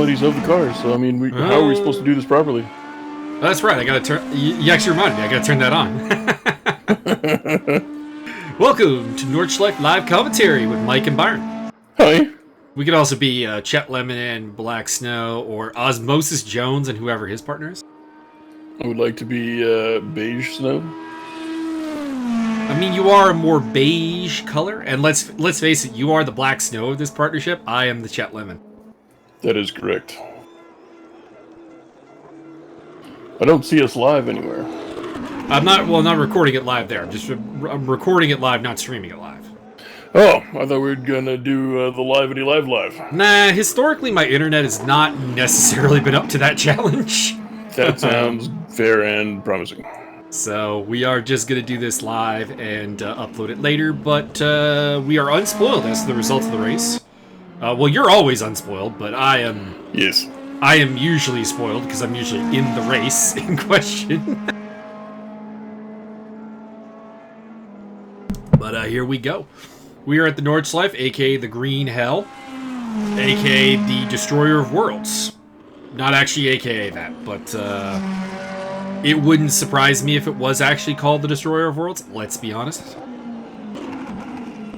fatalities of the cars. So, I mean, how are we supposed to do this properly? That's right. I gotta turn. You actually reminded me. I gotta turn that on. Welcome to Nords Live Commentary with Mike and Byron. Hi. We could also be Chet Lemon and Black Snow, or Osmosis Jones and whoever his partner is. I would like to be Beige Snow. I mean, you are a more beige color, and let's face it, you are the Black Snow of this partnership. I am the Chet Lemon. That is correct. I don't see us live anywhere. I'm not recording it live there. I'm recording it live, not streaming it live. Oh, I thought we were gonna do the Livety Live. Nah, historically my internet has not necessarily been up to that challenge. That sounds fair and promising. So we are just gonna do this live and upload it later, but we are unspoiled as to the results of the race. Well, you're always unspoiled, but I am... Yes. I am usually spoiled, because I'm usually in the race in question. But here we go. We are at the Nords Life, aka the Green Hell, aka the Destroyer of Worlds. Not actually aka that, but it wouldn't surprise me if it was actually called the Destroyer of Worlds, let's be honest.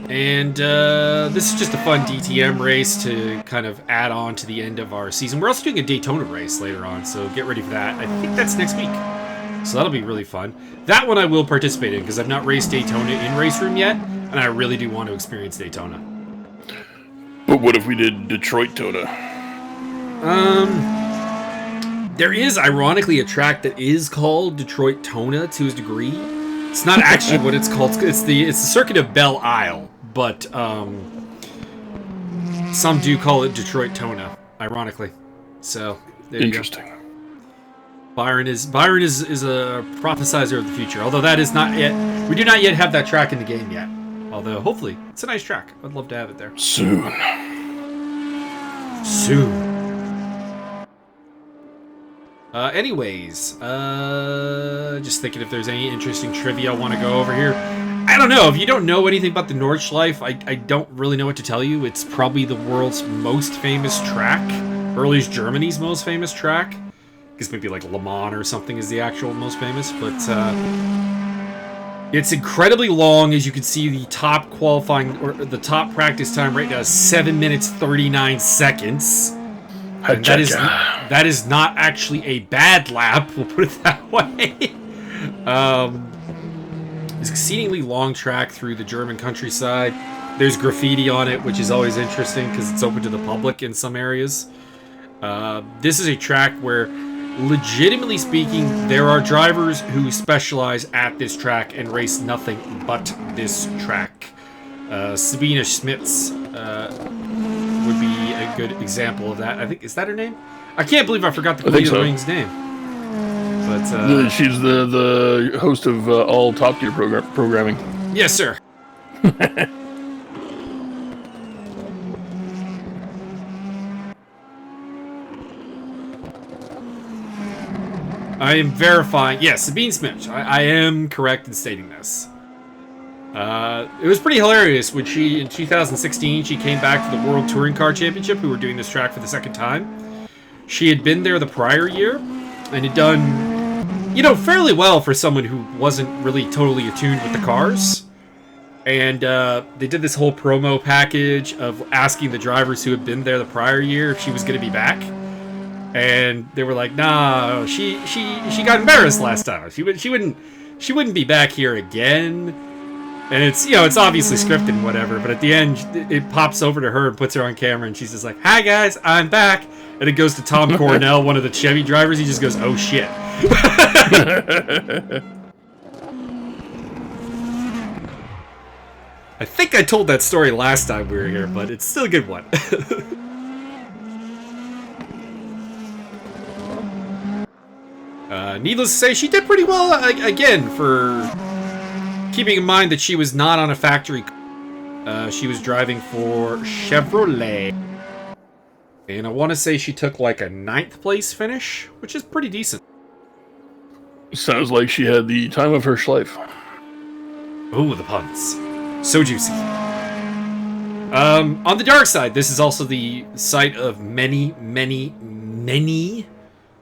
And this is just a fun DTM race to kind of add on to the end of our season. We're also doing a Daytona race later on, so get ready for that. I think that's next week. So that'll be really fun. That one I will participate in, because I've not raced Daytona in Race Room yet, and I really do want to experience Daytona. But what if we did Detroit-Tona? There is, ironically, a track that is called Detroit-Tona to a degree. It's not actually what it's called. It's the Circuit of Belle Isle. But some do call it Detroit-Tona, ironically. So there you go. Interesting. Byron is a prophesizer of the future. Although that is not yet. We do not yet have that track in the game yet. Although hopefully it's a nice track. I'd love to have it there soon. Anyways, just thinking if there's any interesting trivia I want to go over here. I don't know. If you don't know anything about the Nordschleife, I don't really know what to tell you. It's probably the world's most famous track, or at least Germany's most famous track. I guess maybe like Le Mans or something is the actual most famous, but it's incredibly long. As you can see, the top qualifying, or the top practice time right now is 7 minutes 39 seconds. And that is not actually a bad lap, we'll put it that way. It's exceedingly long track through the German countryside. There's graffiti on it, which is always interesting because it's open to the public in some areas. This is a track where, legitimately speaking, there are drivers who specialize at this track and race nothing but this track. Sabine Schmitz would be a good example of that. I think, is that her name? I can't believe I forgot the Queen of the Rings name. But she's the host of all Top Gear programming. Yes, sir. I am verifying. Yes, Sabine Schmitz. I am correct in stating this. It was pretty hilarious when in 2016, she came back to the World Touring Car Championship, who were doing this track for the second time. She had been there the prior year, and had done, fairly well for someone who wasn't really totally attuned with the cars. And they did this whole promo package of asking the drivers who had been there the prior year if she was going to be back. And they were like, "Nah, she got embarrassed last time. She wouldn't be back here again." And it's it's obviously scripted and whatever, but at the end it pops over to her and puts her on camera, and she's just like, "Hi guys, I'm back." And it goes to Tom Cornell, one of the Chevy drivers. He just goes, "Oh shit." I think I told that story last time we were here, but it's still a good one. Needless to say, she did pretty well, again, for keeping in mind that she was not on a factory. She was driving for Chevrolet. And I want to say she took like a 9th place finish, which is pretty decent. Sounds like she had the time of her life. Oh, the puns. So juicy. On the dark side, this is also the site of many, many, many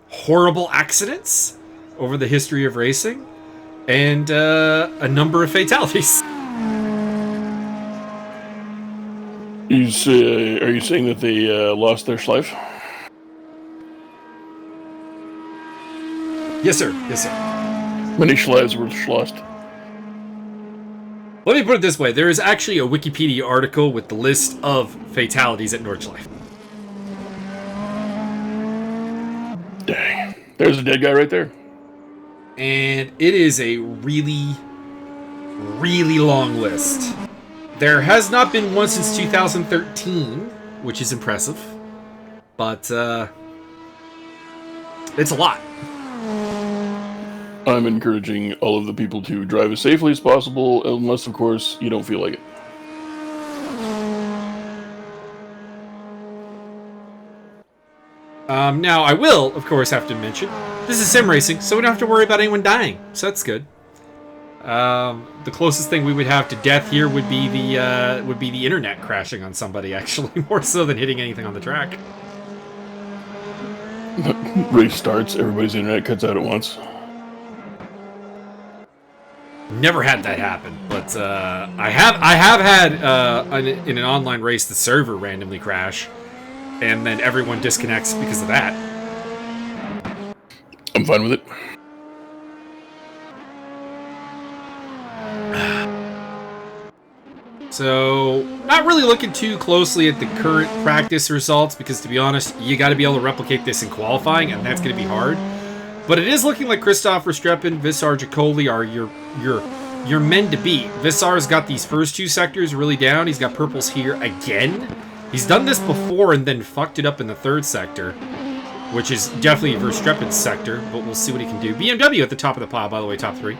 horrible accidents over the history of racing, and a number of fatalities. Are you saying that they lost their Schleif? Yes, sir. Yes, sir. Many Schleifs were lost. Let me put it this way. There is actually a Wikipedia article with the list of fatalities at Nords. Dang. There's a dead guy right there. And it is a really, really long list. There has not been one since 2013, which is impressive. But, it's a lot. I'm encouraging all of the people to drive as safely as possible, unless, of course, you don't feel like it. Now, I will, of course, have to mention, this is sim racing, so we don't have to worry about anyone dying, so that's good. The closest thing we would have to death here would be the internet crashing on somebody, actually, more so than hitting anything on the track. Race starts, everybody's internet cuts out at once. Never had that happen, but I have had in an online race the server randomly crash, and then everyone disconnects because of that. I'm fine with it. So, not really looking too closely at the current practice results, because to be honest, you got to be able to replicate this in qualifying, and that's going to be hard. But it is looking like Christoph Verstappen, Visar Jacoli are your men to beat. Visar's got these first two sectors really down. He's got purples here again. He's done this before and then fucked it up in the third sector, which is definitely Verstappen's sector, but we'll see what he can do. BMW at the top of the pile, by the way, top three.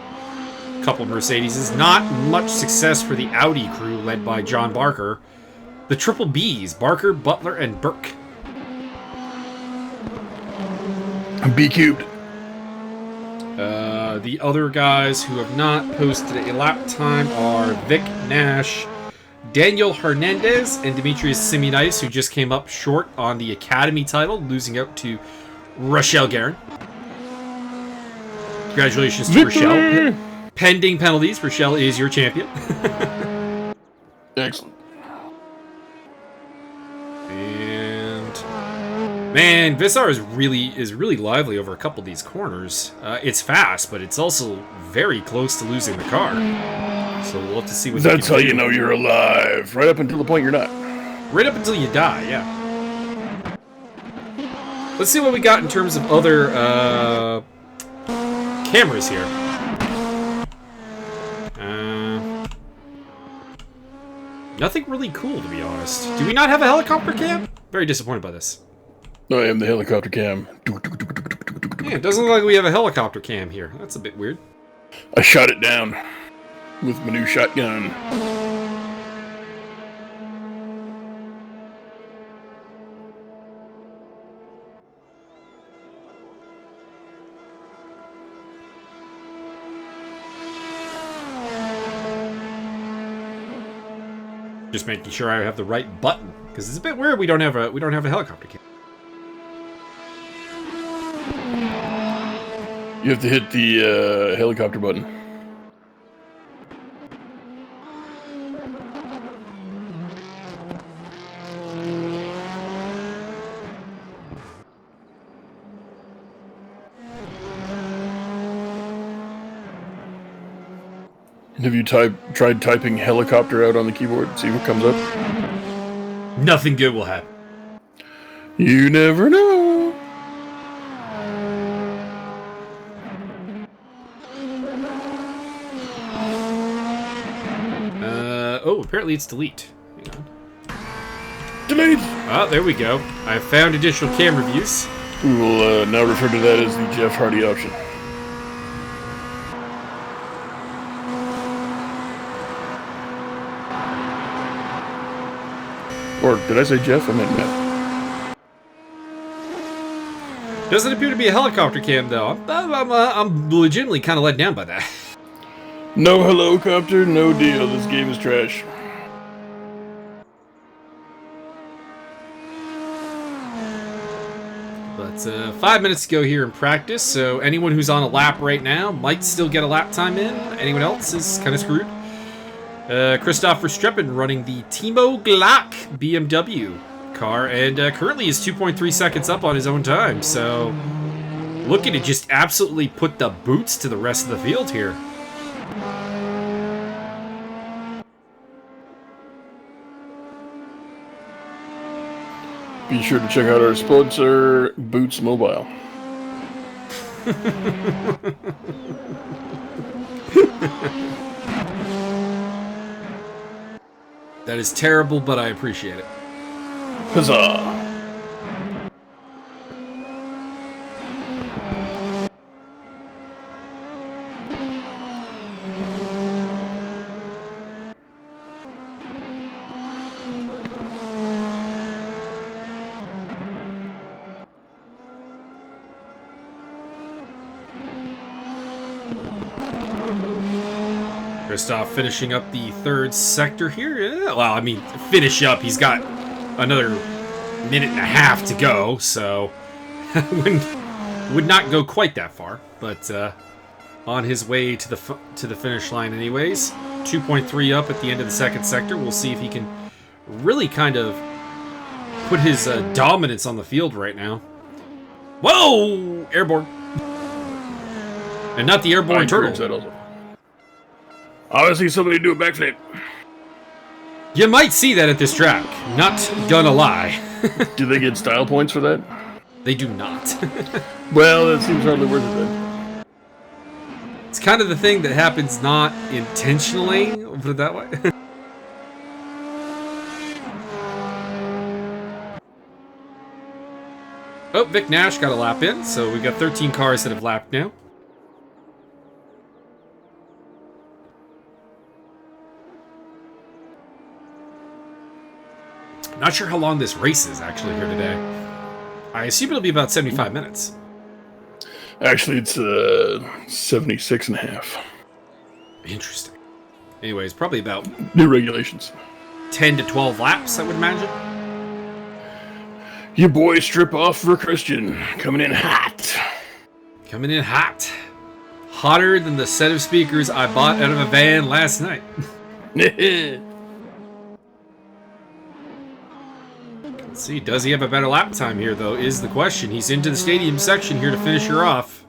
Couple Mercedes. Not much success for the Audi crew led by John Barker. The triple Bs, Barker, Butler, and Burke. B cubed. The other guys who have not posted a lap time are Vic Nash, Daniel Hernandez, and Demetrius Simionitis, who just came up short on the Academy title, losing out to Rochelle Guerin. Congratulations to Rochelle. Pending penalties, Rochelle is your champion. Excellent. Man, Visar is really lively over a couple of these corners. It's fast, but it's also very close to losing the car. So we'll have to see what. That's how you know you're alive. Right up until the point you're not. Right up until you die, yeah. Let's see what we got in terms of other cameras here. Nothing really cool, to be honest. Do we not have a helicopter cam? Very disappointed by this. I am the helicopter cam. Yeah, it doesn't look like we have a helicopter cam here. That's a bit weird. I shot it down with my new shotgun. Just making sure I have the right button, because it's a bit weird we don't have a helicopter cam. You have to hit the helicopter button. Have you tried typing helicopter out on the keyboard? See what comes up? Nothing good will happen. You never know. Oh, apparently it's delete. Hang on. Delete! Oh, there we go. I found additional camera views. We will now refer to that as the Jeff Hardy option. Or did I say Jeff? I meant Matt. Doesn't appear to be a helicopter cam, though. I'm legitimately kind of let down by that. No helicopter, no deal. This game is trash. But 5 minutes to go here in practice, so anyone who's on a lap right now might still get a lap time in. Anyone else is kind of screwed. Christopher Streppen running the Timo Glock BMW car, and currently is 2.3 seconds up on his own time, so looking to just absolutely put the boots to the rest of the field here. Be sure to check out our sponsor, Boots Mobile. That is terrible, but I appreciate it. Huzzah! Christoph finishing up the third sector here. Yeah, well, I mean, finish up. He's got another minute and a half to go, so would not go quite that far, but on his way to the finish line anyways. 2.3 up at the end of the second sector. We'll see if he can really kind of put his dominance on the field right now. Whoa! Airborne. And not the airborne turtle. I want to see somebody do a backflip. You might see that at this track. Not gonna lie. Do they get style points for that? They do not. Well, that seems hardly worth it then. It's kind of the thing that happens not intentionally, I'll put it that way. Oh, Vic Nash got a lap in, so we've got 13 cars that have lapped now. Not sure how long this race is actually here today. I assume it'll be about 75 minutes. Actually, it's 76 and a half. Interesting. Anyways, probably about new regulations. 10 to 12 laps, I would imagine. Your boy strip off for Christian. Coming in hot. Coming in hot. Hotter than the set of speakers I bought out of a van last night. Let's see, does he have a better lap time here, though, is the question. He's into the stadium section here to finish her off.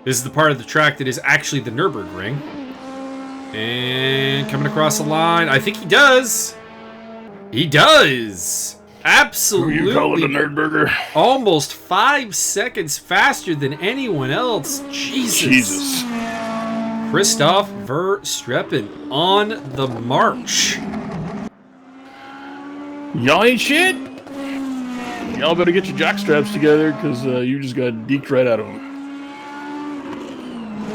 This is the part of the track that is actually the Nürburgring. And coming across the line, I think he does. He does. Absolutely. Who you calling a Nerdburger? Almost 5 seconds faster than anyone else. Jesus. Christoph Verstappen on the march. Y'all ain't shit. Y'all better get your jock straps together, because you just got deked right out of them.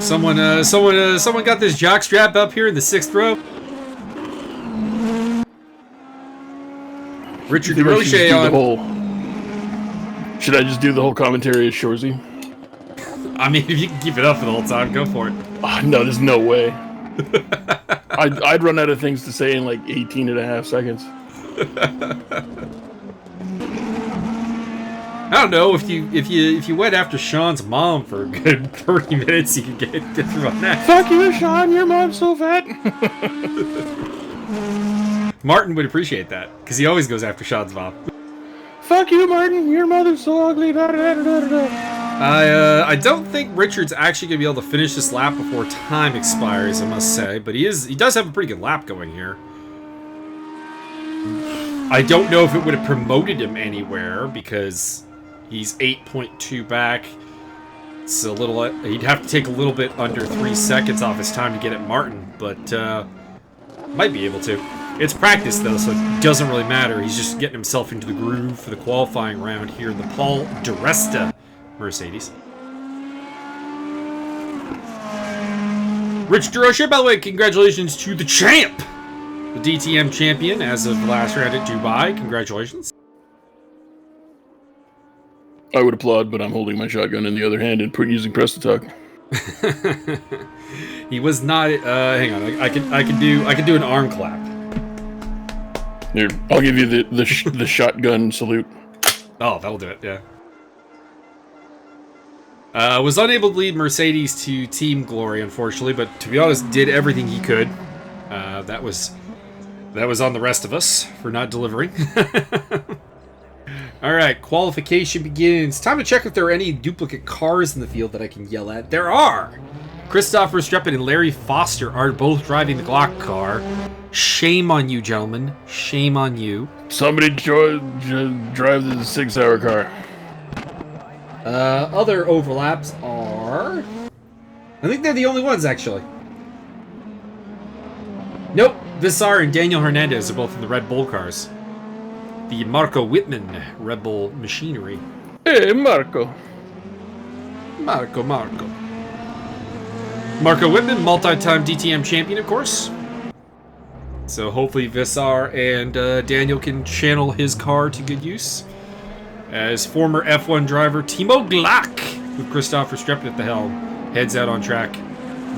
Someone got this jock strap up here in the 6th row. Richard Roche on. Should I just do the whole commentary as Shorzy? I mean, if you can keep it up for the whole time, go for it. Oh, no, there's no way. I'd run out of things to say in like 18 and a half seconds. I don't know, if you went after Sean's mom for a good 30 minutes, you could get through on that. Fuck you, Sean, your mom's so fat. Martin would appreciate that, because he always goes after Sean's mom. Fuck you, Martin, your mother's so ugly. Da, da, da, da, da. I don't think Richard's actually going to be able to finish this lap before time expires, I must say, but he does have a pretty good lap going here. I don't know if it would have promoted him anywhere, because he's 8.2 back. It's a little. He'd have to take a little bit under 3 seconds off his time to get at Martin, but might be able to. It's practice, though, so it doesn't really matter. He's just getting himself into the groove for the qualifying round here in the Paul di Resta Mercedes. Rich DeRocher, by the way, congratulations to the champ! The DTM champion as of the last round at Dubai. Congratulations. I would applaud, but I'm holding my shotgun in the other hand and using press to talk. He was not. Hang on. I can do an arm clap. Here, I'll give you the shotgun salute. Oh, that'll do it. Yeah. Was unable to lead Mercedes to team glory, unfortunately, but to be honest, did everything he could. That was on the rest of us for not delivering. All right, qualification begins. Time to check if there are any duplicate cars in the field that I can yell at. There are! Christopher Streppin and Larry Foster are both driving the Glock car. Shame on you, gentlemen. Shame on you. Somebody drive the 6-hour car. Other overlaps are... I think they're the only ones, actually. Nope. Visar and Daniel Hernandez are both in the Red Bull cars. The Marco Whitman Red Bull machinery. Hey, Marco. Marco Whitman, multi-time DTM champion, of course. So hopefully Visar and Daniel can channel his car to good use. As former F1 driver Timo Glock, with Christopher Streppin at the helm, heads out on track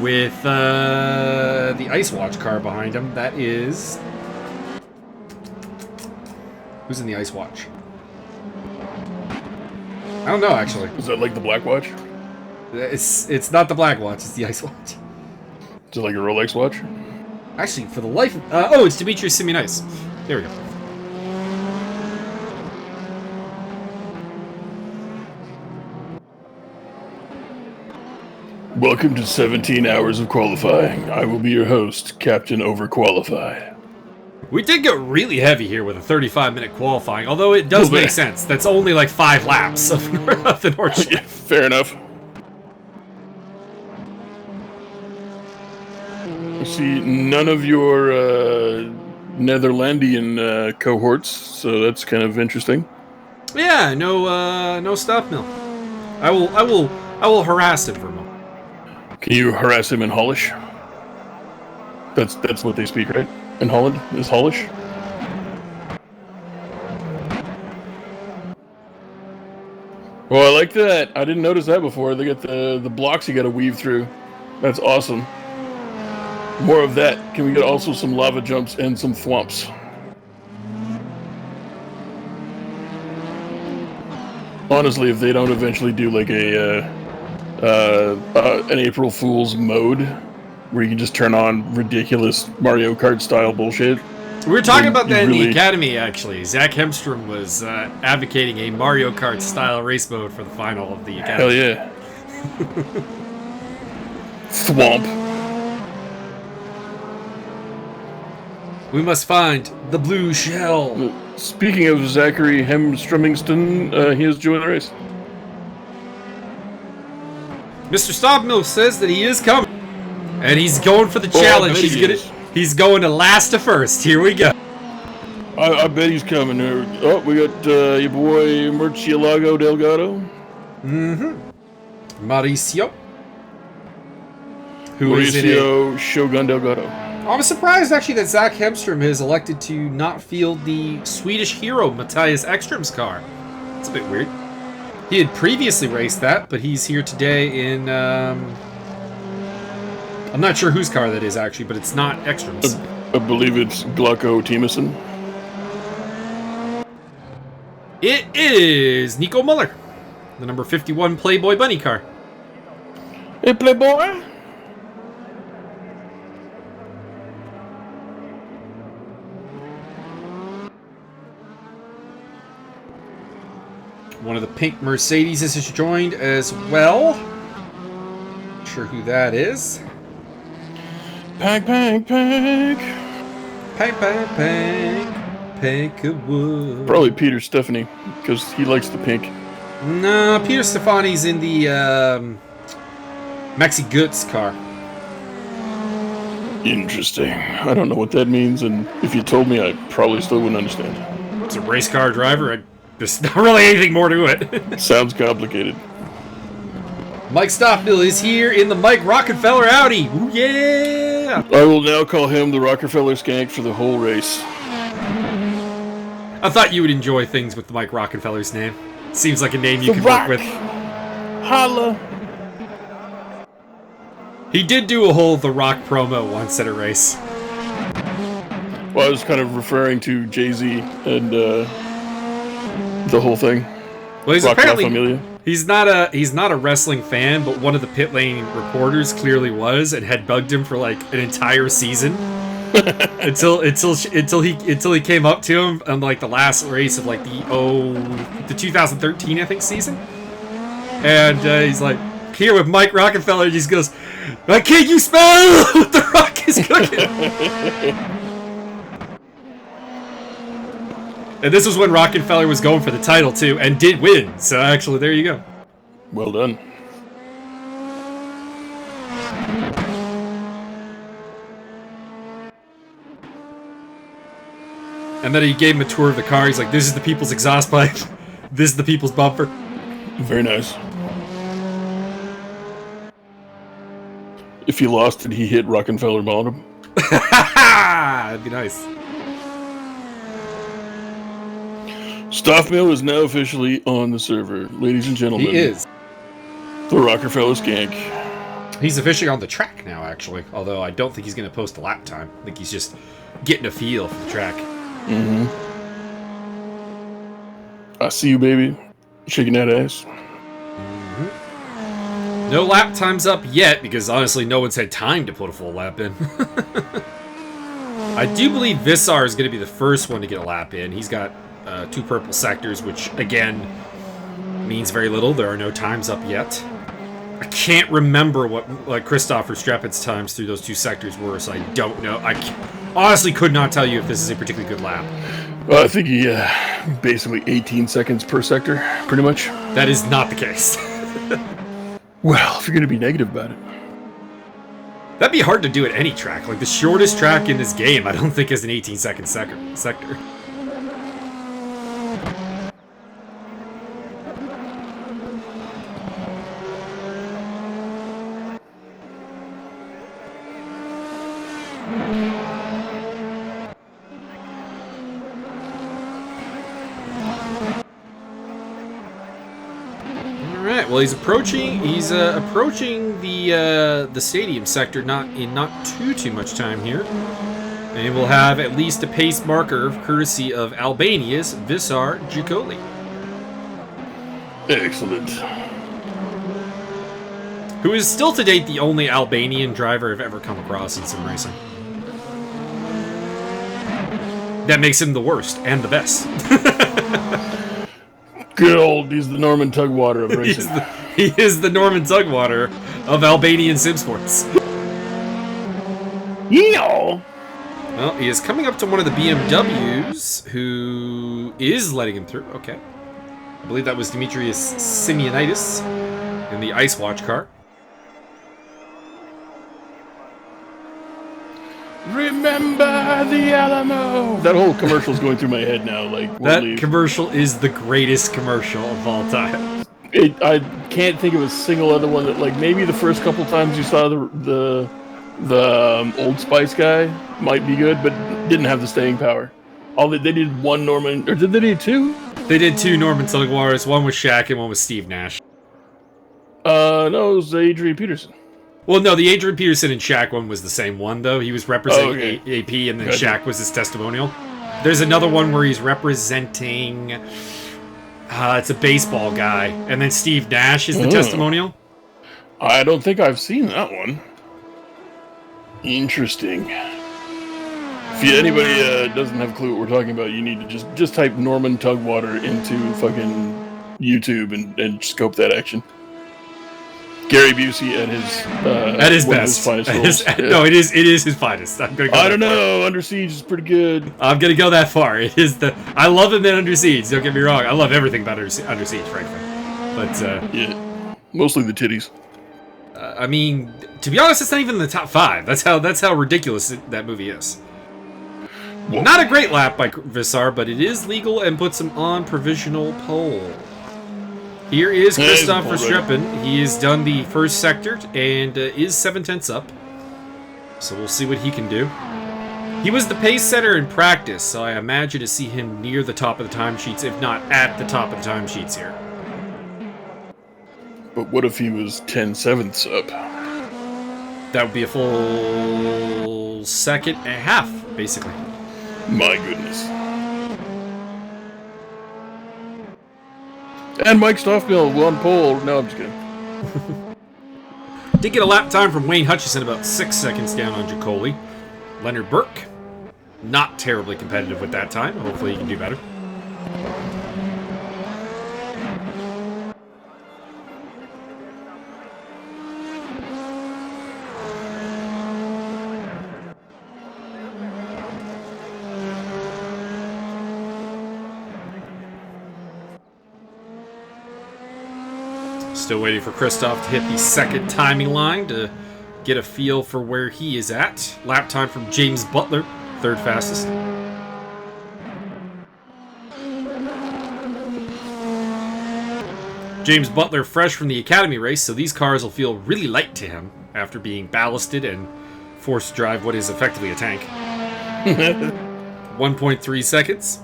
with the Ice Watch car behind him. That is... Who's in the Ice Watch? I don't know, actually. Is that like the Black Watch? It's not the Black Watch, it's the Ice Watch. Is it like a Rolex watch? Actually, for the life of... oh, it's Demetrius Simeonitis. There we go. Welcome to 17 hours of qualifying. I will be your host, Captain Overqualified. We did get really heavy here with a 35-minute qualifying, although it does make sense. That's only like 5 laps of the North Shore. Yeah, fair enough. I see none of your Netherlandian cohorts, so that's kind of interesting. Yeah, no stop mill. I will harass him for a moment. Can you harass him in Hollish? That's what they speak, right? In Holland is Hollish. Well, I like that. I didn't notice that before. They got the blocks you got to weave through. That's awesome. More of that. Can we get also some lava jumps and some thwomps? Honestly, if they don't eventually do like an April Fool's mode where you can just turn on ridiculous Mario Kart style bullshit. We were talking about that in the Academy, actually. Zach Hemstrom was advocating a Mario Kart style race mode for the final of the Academy. Hell yeah. Thwomp. We must find the blue shell. Speaking of Zachary Hemstromingston, he has joined the race. Mr. Stobmill says that he is coming. And he's going for the challenge. He's going to last to first. Here we go. I bet he's coming. Oh, we got your boy Murcielago Delgado. Mm-hmm. Mauricio. Mauricio Shogun Delgado. I'm surprised, actually, that Zach Hemstrom has elected to not field the Swedish hero Matthias Ekström's car. It's a bit weird. He had previously raced that, but he's here today in... I'm not sure whose car that is, actually, but it's not Ekström's. I believe it's Glauco Timison. It is Nico Muller, the number 51 Playboy Bunny car. Hey, Playboy! One of the pink Mercedes has joined as well. Not sure who that is. Pank, pank, pank. Pank, pank, pank. Pank of wood. Probably Peter Stephanie, because he likes the pink. No, Peter Stefani's in the Maxi Goods car. Interesting. I don't know what that means, and if you told me, I probably still wouldn't understand. It's a race car driver. There's not really anything more to it. Sounds complicated. Mike Stockmill is here in the Mike Rockefeller Audi. Ooh, yeah! I will now call him the Rockefeller Skank for the whole race. I thought you would enjoy things with the Mike Rockefeller's name. Seems like a name you could work with. Holla! He did do a whole The Rock promo once at a race. Well, I was kind of referring to Jay-Z and the whole thing. Well, He's not a wrestling fan, but one of the pit lane reporters clearly was and had bugged him for like an entire season until he came up to him on like the last race of like the 2013 I think season, and he's like here with Mike Rockefeller. And he just goes, "Can't you smell what the Rock is cooking?" And this was when Rockefeller was going for the title too, and did win. So actually, there you go. Well done. And then he gave him a tour of the car. He's like, "This is the people's exhaust pipe. This is the people's bumper." Very nice. If he lost it, he hit Rockefeller bottom. That'd be nice. Stuff Mill is now officially on the server, ladies and gentlemen. He is. The Rockefeller skank. He's officially on the track now, actually. Although I don't think he's going to post a lap time. I think he's just getting a feel for the track. Mm-hmm. I see you, baby. Shaking that ass. Mm-hmm. No lap times up yet, because honestly, no one's had time to put a full lap in. I do believe Visar is going to be the first one to get a lap in. He's got 2 purple sectors, which, again, means very little. There are no times up yet. I can't remember what Christoph Verstappen's times through those 2 sectors were, so I don't know. I honestly could not tell you if this is a particularly good lap. Well, I think he basically 18 seconds per sector, pretty much. That is not the case. Well, if you're going to be negative about it. That'd be hard to do at any track. Like, the shortest track in this game, I don't think is an 18-second sector. Well, he's approaching the stadium sector not too much time here, and we'll have at least a pace marker courtesy of Albania's Visar Gicoli. Excellent. Who is still to date the only Albanian driver I've ever come across in sim racing. That makes him the worst and the best. Good old, he's the Norman Tugwater of racing. He is the Norman Tugwater of Albanian sim sports. Yeah. Well, he is coming up to one of the BMWs, who is letting him through. Okay. I believe that was Demetrius Simeonidis in the Ice Watch car. Remember the Alamo. That whole commercial's going through my head now. Like that commercial is the greatest commercial of all time. I can't think of a single other one that, like, maybe the first couple times you saw the Old Spice guy might be good, but didn't have the staying power. They did one Norman, or did they do 2? They did 2 Norman Tugwaters. One was Shaq and one was Steve Nash. No, it was Adrian Peterson. Well, no, the Adrian Peterson and Shaq one was the same one, though. He was representing AP, and then Shaq was his testimonial. There's another one where he's representing... it's a baseball guy, and then Steve Nash is the testimonial. I don't think I've seen that one. Interesting. If anybody doesn't have a clue what we're talking about, you need to just type Norman Tugwater into fucking YouTube and scope that action. Gary Busey at his best. His finest roles. No, it is his finest. I'm gonna go I don't know. Under Siege is pretty good. I'm gonna go that far. It is I love him in Under Siege. Don't get me wrong. I love everything about Under Siege, frankly. But yeah, mostly the titties. I mean, to be honest, it's not even in the top 5. That's how ridiculous that movie is. Whoa. Not a great lap by Visar, but it is legal and puts him on provisional pole. Here is Christoph Verstappen. He has done the first sector and is 7/10 up. So we'll see what he can do. He was the pace setter in practice, so I imagine to see him near the top of the timesheets, if not at the top of the timesheets here. But what if he was 10/7 up? That would be a full second and a half, basically. My goodness. And Mike Stoffmill won pole. No, I'm just kidding. Did get a lap time from Wayne Hutchison, about 6 seconds down on Jacoli. Leonard Burke, not terribly competitive with that time. Hopefully he can do better. Still waiting for Christoph to hit the second timing line to get a feel for where he is at. Lap time from James Butler, third fastest. James Butler fresh from the Academy race, so these cars will feel really light to him after being ballasted and forced to drive what is effectively a tank. 1.3 seconds.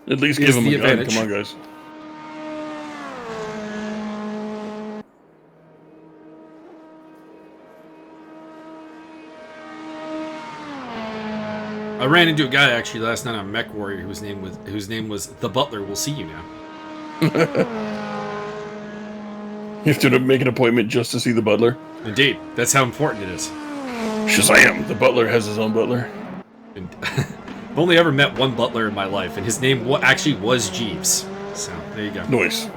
At least give him a gun. Come on, guys. I ran into a guy actually last night on Mech Warrior whose name was The Butler. We'll see you now. You have to make an appointment just to see the butler. Indeed, that's how important it is. Shazam! The butler has his own butler. And I've only ever met one butler in my life, and his name actually was Jeeves. So there you go. Nice.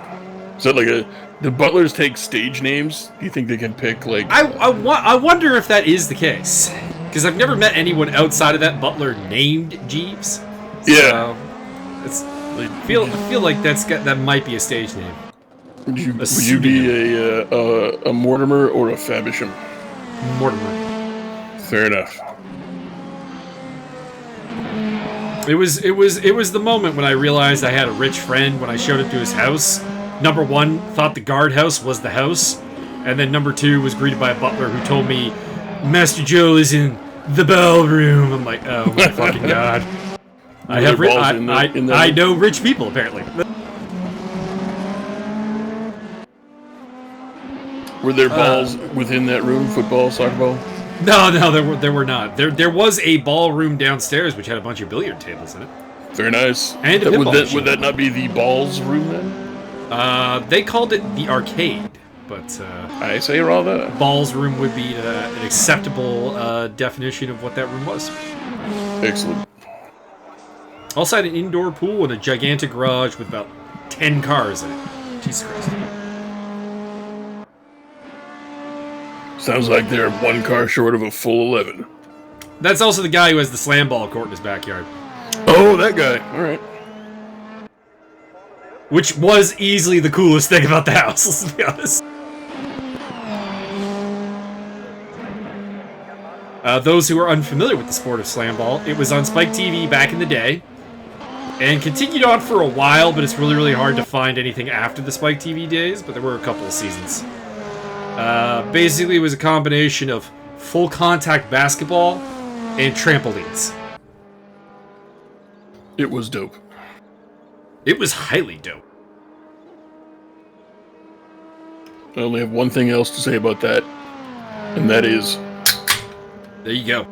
Is that like do butlers take stage names? Do you think they can pick like? I wonder if that is the case. Because I've never met anyone outside of that butler named Jeeves. Yeah. So I feel like that might be a stage name. Would you be a Mortimer or a Faversham? Mortimer. Fair enough. It was the moment when I realized I had a rich friend when I showed up to his house. Number one, thought the guardhouse was the house, and then number two was greeted by a butler who told me Master Joe is in the ballroom. I'm like, oh my fucking god. I know rich people apparently. Were there balls within that room? Football, soccer ball? No, there were not. There was a ballroom downstairs which had a bunch of billiard tables in it. Very nice. And a pinball machine. Would that not be the balls room then? They called it the arcade. But I say rather. Ball's room would be an acceptable definition of what that room was. Excellent. Also had an indoor pool and a gigantic garage with about 10 cars in it. Jesus Christ. Sounds like they're one car short of a full 11. That's also the guy who has the slam ball court in his backyard. Oh, that guy. All right. Which was easily the coolest thing about the house, let's be honest. Those who are unfamiliar with the sport of slam ball, it was on Spike TV back in the day, and continued on for a while, but it's really, really hard to find anything after the Spike TV days, but there were a couple of seasons. Basically, it was a combination of full contact basketball and trampolines. It was dope. It was highly dope. I only have one thing else to say about that, and that is... There you go.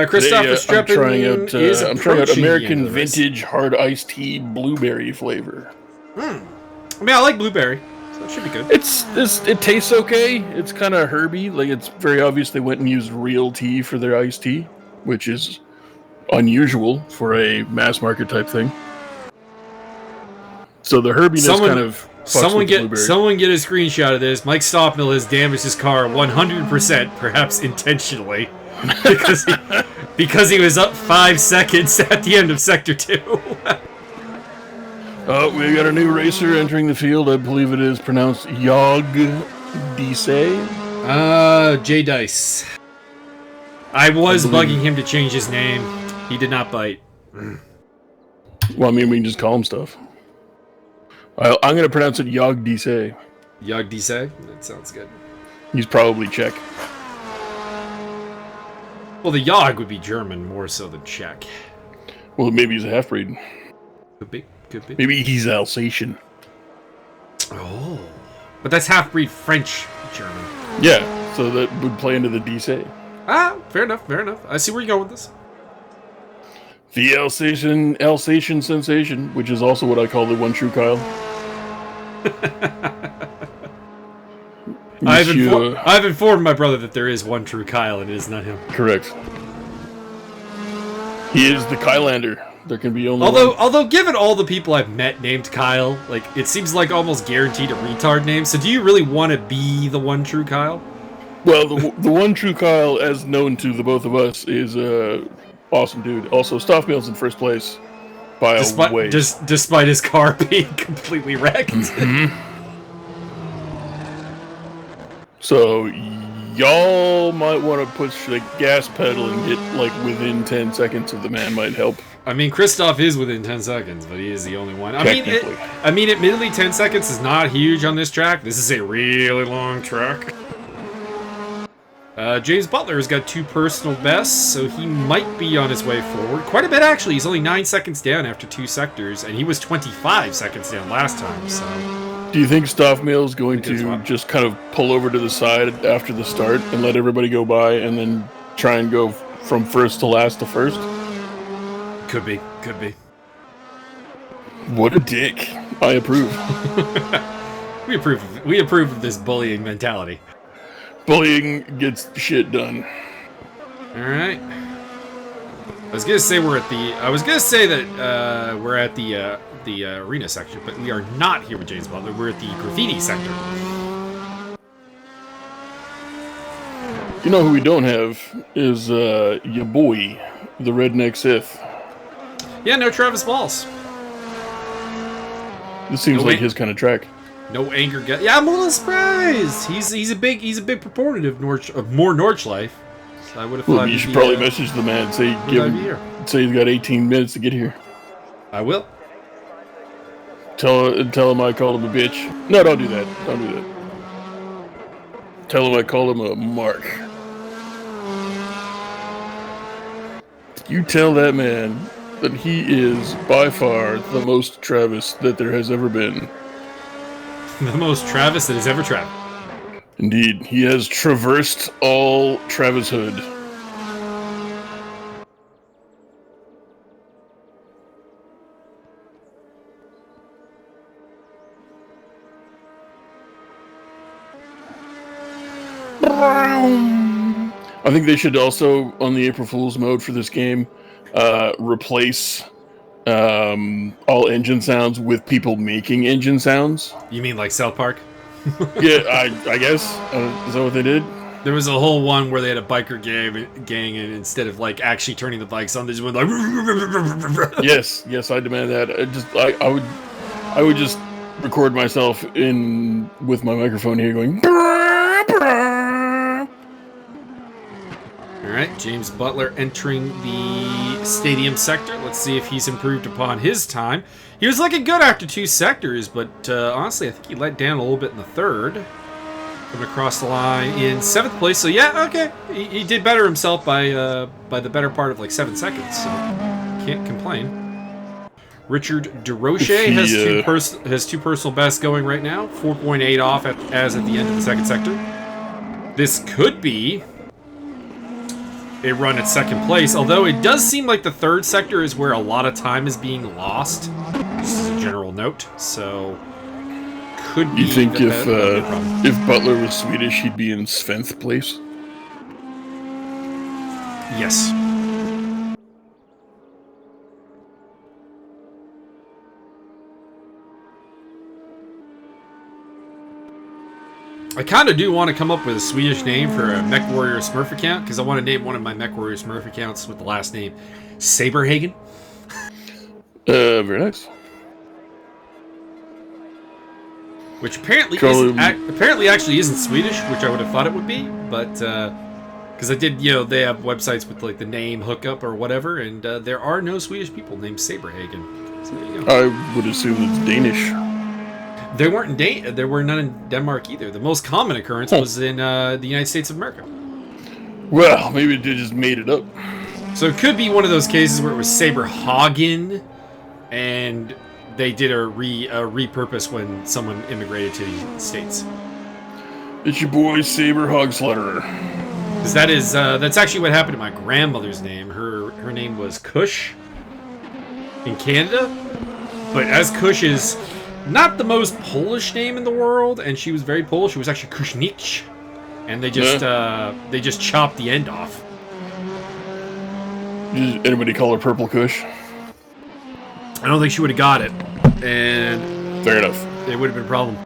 Christoph I'm trying out American Vintage Hard Iced Tea Blueberry flavor. I mean, I like blueberry, so it should be good. It tastes okay. It's kind of herby. Like, it's very obvious they went and used real tea for their iced tea, which is unusual for a mass market type thing. So the herbiness kind of someone get a screenshot of this. Mike Stoffmill has damaged his car 100%, perhaps intentionally, because he was up 5 seconds at the end of Sector 2. Oh, we got a new racer entering the field. I believe it is pronounced Yog Dise. Jay Dice. I was bugging him to change his name. He did not bite. Well, I mean, we can just call him stuff. I'm going to pronounce it Yog Dise. Yog Dise? That sounds good. He's probably Czech. Well, the Yog would be German more so than Czech. Well, maybe he's a half-breed. Could be. Maybe he's Alsatian. Oh. But that's half-breed French-German. Yeah, so that would play into the Dise. Ah, fair enough. I see where you're going with this. The Alsatian sensation, which is also what I call the one true Kyle. I've informed my brother that there is one true Kyle, and it is not him. Correct. He is the Kylander. There can be only Although given all the people I've met named Kyle, like, it seems like almost guaranteed a retard name. So do you really want to be the one true Kyle? Well, the one true Kyle, as known to the both of us, is awesome dude. Also, Stoffmeal's in first place by a way. Despite his car being completely wrecked. Mm-hmm. So, y'all might want to push the gas pedal and get, like, within 10 seconds of the man might help. I mean, Christoph is within 10 seconds, but he is the only one. I mean, admittedly, 10 seconds is not huge on this track. This is a really long track. James Butler has got 2 personal bests, so he might be on his way forward. Quite a bit, actually. He's only 9 seconds down after 2 sectors, and he was 25 seconds down last time, so... Do you think Stoffmeal's going to just kind of pull over to the side after the start and let everybody go by and then try and go from first to last to first? Could be. What a dick. I approve. We approve of this bullying mentality. Bullying gets shit done. Alright. I was gonna say that we're at the arena section, but we are not here with James Butler. We're at the graffiti sector. You know who we don't have is your boy, the redneck Sith. Yeah, no Travis Balls. This seems like his kind of track. No anger. Yeah, I'm a little surprised. He's a big proponent of more Nordschleife. So I would have thought. You should probably message the man. Say he's got 18 minutes to get here. I will. Tell him I called him a bitch. No, don't do that. Don't do that. Tell him I called him a mark. You tell that man that he is by far the most Travis that there has ever been. The most Travis that has ever traveled. Indeed, he has traversed all Travishood. I think they should also, on the April Fool's mode for this game, replace all engine sounds with people making engine sounds. You mean like South Park? Yeah, I guess. Is that what they did? There was a whole one where they had a biker gang, and instead of like actually turning the bikes on, they just went like. Yes, I demand that. I would just record myself with my microphone here going. All right, James Butler entering the stadium sector. Let's see if he's improved upon his time. He was looking good after 2 sectors, but honestly, I think he let down a little bit in the 3rd. Coming across the line in 7th place. So yeah, okay, he did better himself by the better part of like 7 seconds. So can't complain. Richard DeRoche has 2 personal bests going right now. 4.8 off as at the end of the 2nd sector. This could be a run at 2nd place, although it does seem like the 3rd sector is where a lot of time is being lost. This is a general note, so could be. You think if Butler was Swedish, he'd be in 7th place? Yes. I kind of do want to come up with a Swedish name for a MechWarrior Smurf account, because I want to name one of my MechWarrior Smurf accounts with the last name Saberhagen. Very nice. Which apparently actually isn't Swedish, which I would have thought it would be, but because I did, they have websites with like the name hookup or whatever, and there are no Swedish people named Saberhagen. So there you go. I would assume it's Danish. There were none in Denmark either. The most common occurrence was in the United States of America. Well, maybe they just made it up. So it could be one of those cases where it was Saberhagen, and they did a repurpose when someone immigrated to the States. It's your boy Saber Hogslaughterer. Because that's actually what happened to my grandmother's name. Her name was Cush, in Canada. But as Kush is not the most Polish name in the world, and she was very Polish. It was actually Kushnicz, and they just chopped the end off. Did anybody call her Purple Kush? I don't think she would have got it, and fair enough. It would have been a problem.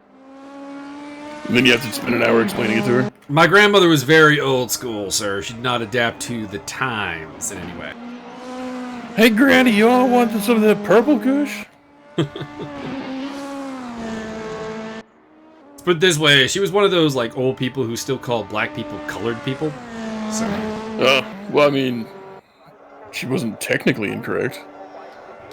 And then you have to spend an hour explaining it to her. My grandmother was very old school, sir. She did not adapt to the times in any way. Hey, Granny, you all want some of that Purple Kush? Let's put it this way, she was one of those like old people who still call black people colored people. So. Well, I mean, she wasn't technically incorrect.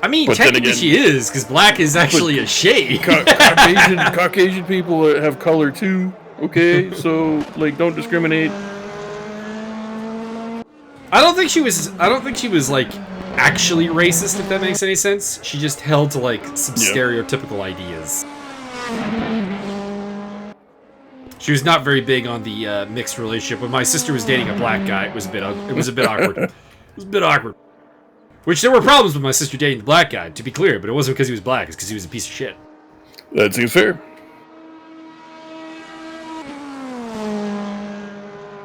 I mean, but technically again, she is, because black is actually a shade. Caucasian people have color too. Okay, so like, don't discriminate. I don't think she was like actually racist, if that makes any sense. She just held to like some stereotypical ideas. She was not very big on the mixed relationship. When my sister was dating a black guy, it was a bit awkward. It was a bit awkward. Which there were problems with my sister dating the black guy, to be clear, but it wasn't because he was black, it's because he was a piece of shit. That seems fair.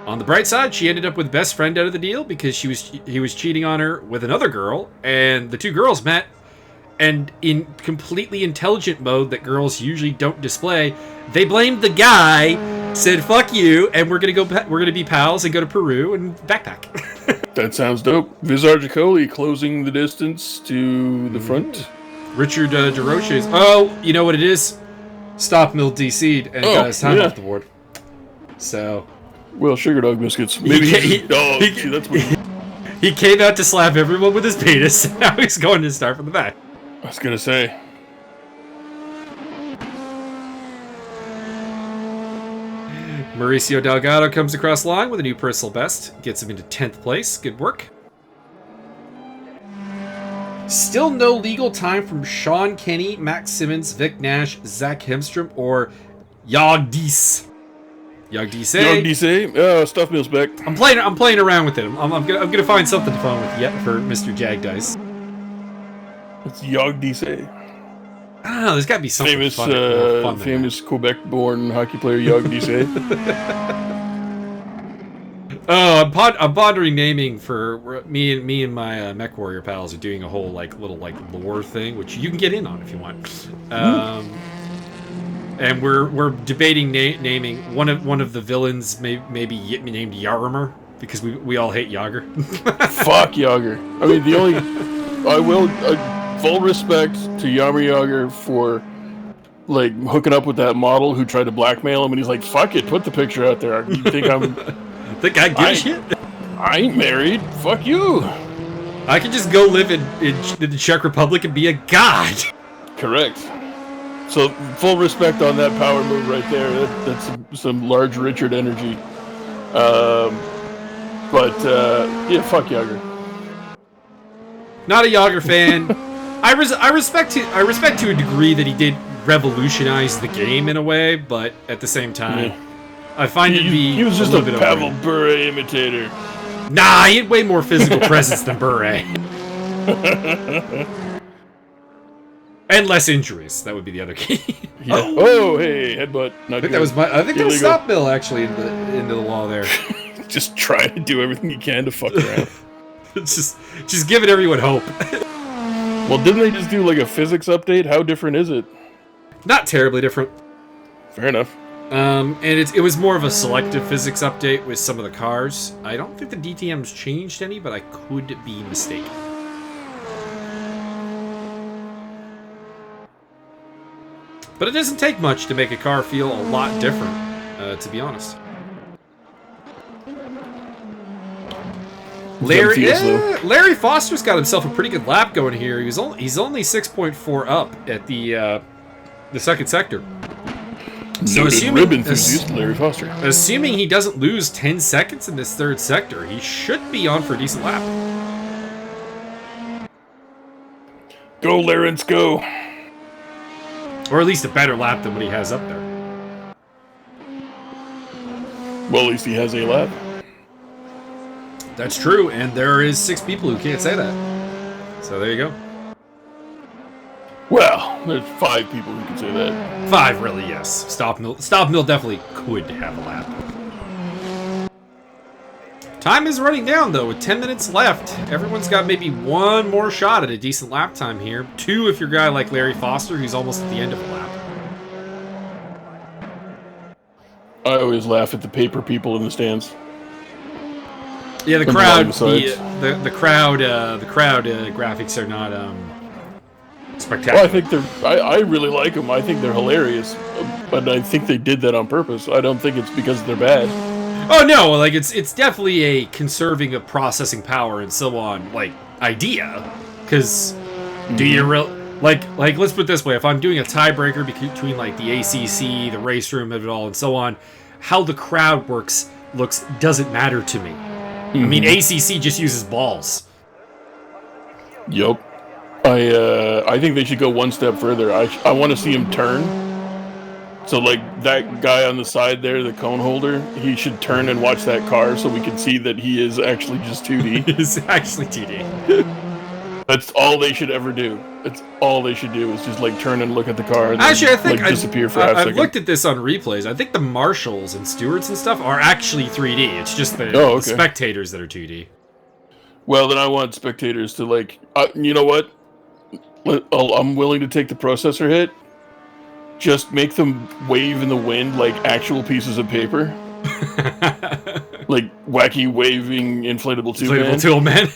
On the bright side, she ended up with best friend out of the deal because he was cheating on her with another girl, and the two girls met, and in completely intelligent mode that girls usually don't display, they blamed the guy, said fuck you, and we're gonna be pals and go to Peru and backpack. That sounds dope. Visargicoli closing the distance to the front. Richard DeRoche's. Oh, you know what it is? Stop Mill DC'd and got his time off the board. So. Well, sugar dog biscuits. Maybe that's what he came out to slap everyone with his penis, and now he's going to start from the back. I was gonna say. Mauricio Delgado comes across the line with a new personal best. Gets him into 10th place. Good work. Still no legal time from Sean Kenny, Max Simmons, Vic Nash, Zach Hemstrom, or Yagdis. Yagdise. Stuff Mill's back. I'm playing around with it. I'm gonna find something to fun with yet for Mr. Jagdice. It's Yagdise. I don't know. There's got to be something fun famous Quebec-born hockey player Yagdise. Oh, I'm pondering naming for me and my Mech Warrior pals are doing a whole little lore thing, which you can get in on if you want. And we're debating naming one of the villains, maybe named Yarimer, because we all hate Yager. Fuck Yager. I mean, full respect to Yammer Yager for hooking up with that model who tried to blackmail him, and he's like, "Fuck it, put the picture out there. You think I give a shit? I ain't married. Fuck you. I can just go live in the Czech Republic and be a god." Correct. So full respect on that power move right there. That's some large Richard energy. Yeah, fuck Yager. Not a Yager fan. I respect to a degree that he did revolutionize the game in a way, but at the same time, I find he was just a Pavel Bure imitator. Nah, he had way more physical presence than Bure. And less injuries. That would be the other key. Yeah. Oh, hey, headbutt. I think that was stop Bill actually into the law there. Just trying to do everything you can to fuck around. just giving everyone hope. Well, didn't they just do a physics update? How different is it? Not terribly different. Fair enough. And it was more of a selective physics update with some of the cars. I don't think the DTMs changed any, but I could be mistaken. But it doesn't take much to make a car feel a lot different, to be honest. Larry Foster's got himself a pretty good lap going here. He's only 6.4 up at the second sector. So Larry Foster. Assuming he doesn't lose 10 seconds in this third sector, he should be on for a decent lap. Go, Lawrence, go. Or at least a better lap than what he has up there. Well, at least he has a lap. That's true, and there is 6 people who can't say that. So there you go. Well, there's 5 people who can say that. 5, really, yes. Stop Mill definitely could have a lap. Time is running down, though, with 10 minutes left. Everyone's got maybe 1 more shot at a decent lap time here. 2 if you're a guy like Larry Foster, who's almost at the end of a lap. I always laugh at the paper people in the stands. Yeah, the crowd graphics are not spectacular. Well, I think I really like them. I think they're hilarious, but I think they did that on purpose. I don't think it's because they're bad. Oh no, like it's definitely a conserving of processing power and so on, like idea. Because do you like let's put it this way: if I'm doing a tiebreaker between like the ACC, the race room of it all, and so on, how the crowd looks doesn't matter to me. I mean, ACC just uses balls. Yup. I think they should go one step further. I want to see him turn. So, like, that guy on the side there, the cone holder, he should turn and watch that car so we can see that he is actually just 2D. He's actually 2D. That's all they should ever do. That's all they should do is just, like, turn and look at the car and actually, then, I think like, disappear for half a second. I've looked at this on replays. I think the marshals and stewards and stuff are actually 3D. It's just the spectators that are 2D. Well, then I want spectators to, like, you know what? I'm willing to take the processor hit. Just make them wave in the wind like actual pieces of paper. Like wacky waving inflatable tool man.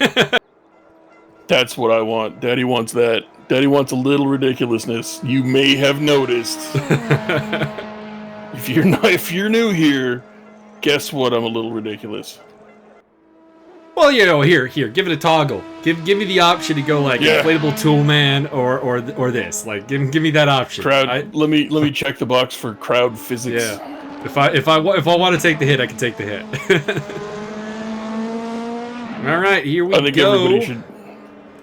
That's what I want. Daddy wants that. Daddy wants a little ridiculousness. You may have noticed. If you're new here, guess what? I'm a little ridiculous. Well, you know, here, give it a toggle. Give me the option to go like inflatable tool man or this. Like, give me that option. Crowd. Let me check the box for crowd physics. Yeah. If I want to take the hit, I can take the hit. All right, here we go. I think everybody should.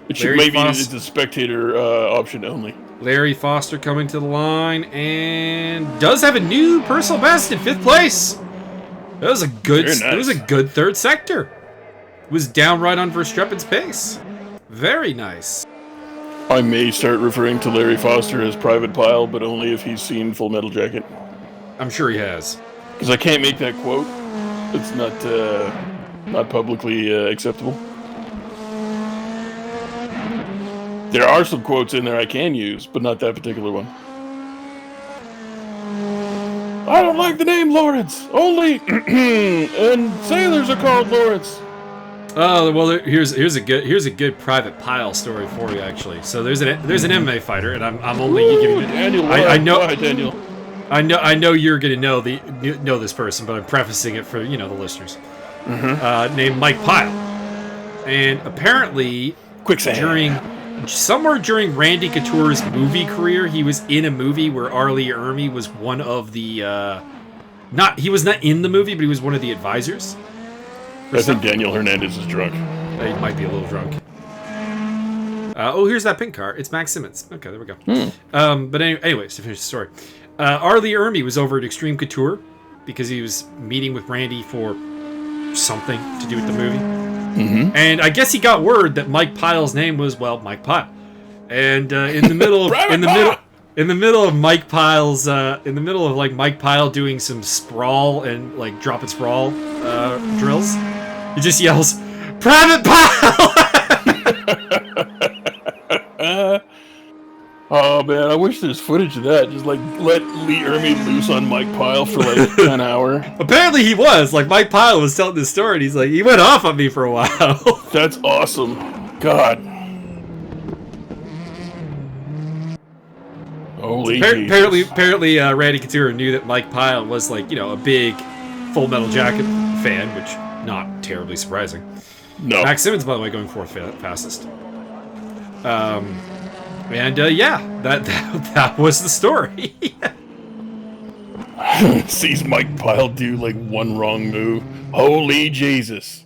It's a spectator option only. Larry Foster coming to the line and does have a new personal best in 5th place. That was a good. Nice. It was a good third sector. Was downright on Verstappen's pace. Very nice. I may start referring to Larry Foster as Private Pile, but only if he's seen Full Metal Jacket. I'm sure he has. Because I can't make that quote. It's not publicly acceptable. There are some quotes in there I can use, but not that particular one. I don't like the name Lawrence. Only and sailors are called Lawrence. Oh well, here's a good Private Pile story for you actually. So there's an MMA fighter, and I'm only giving it. Daniel, I know. Why, Daniel? I know you're gonna know this person, but I'm prefacing it for the listeners. Named Mike Pyle, and apparently somewhere during Randy Couture's movie career, he was in a movie where R. Lee Ermey was one of the he was not in the movie, but he was one of the advisors. I think Daniel Hernandez is drunk. He might be a little drunk. Here's that pink car. It's Max Simmons. Okay, there we go. But anyways, to finish the story. R. Lee Ermey was over at Extreme Couture because he was meeting with Randy for something to do with the movie. And I guess he got word that Mike Pyle's name was, Mike Pyle. And in the middle of Mike Pyle's Mike Pyle doing some sprawl and like dropping sprawl drills, he just yells, "Private Pyle!" Oh man, I wish there's footage of that. Just like let Lee Ermey loose on Mike Pyle for like an hour. Apparently he was. Like Mike Pyle was telling this story and he's like, he went off on me for a while. That's awesome. God. Holy apparently Randy Couture knew that Mike Pyle was like, a big Full Metal Jacket fan, which not terribly surprising. No. Max Simmons, by the way, going 4th fastest. That was the story. Sees Mike Pyle do like one wrong move. Holy Jesus.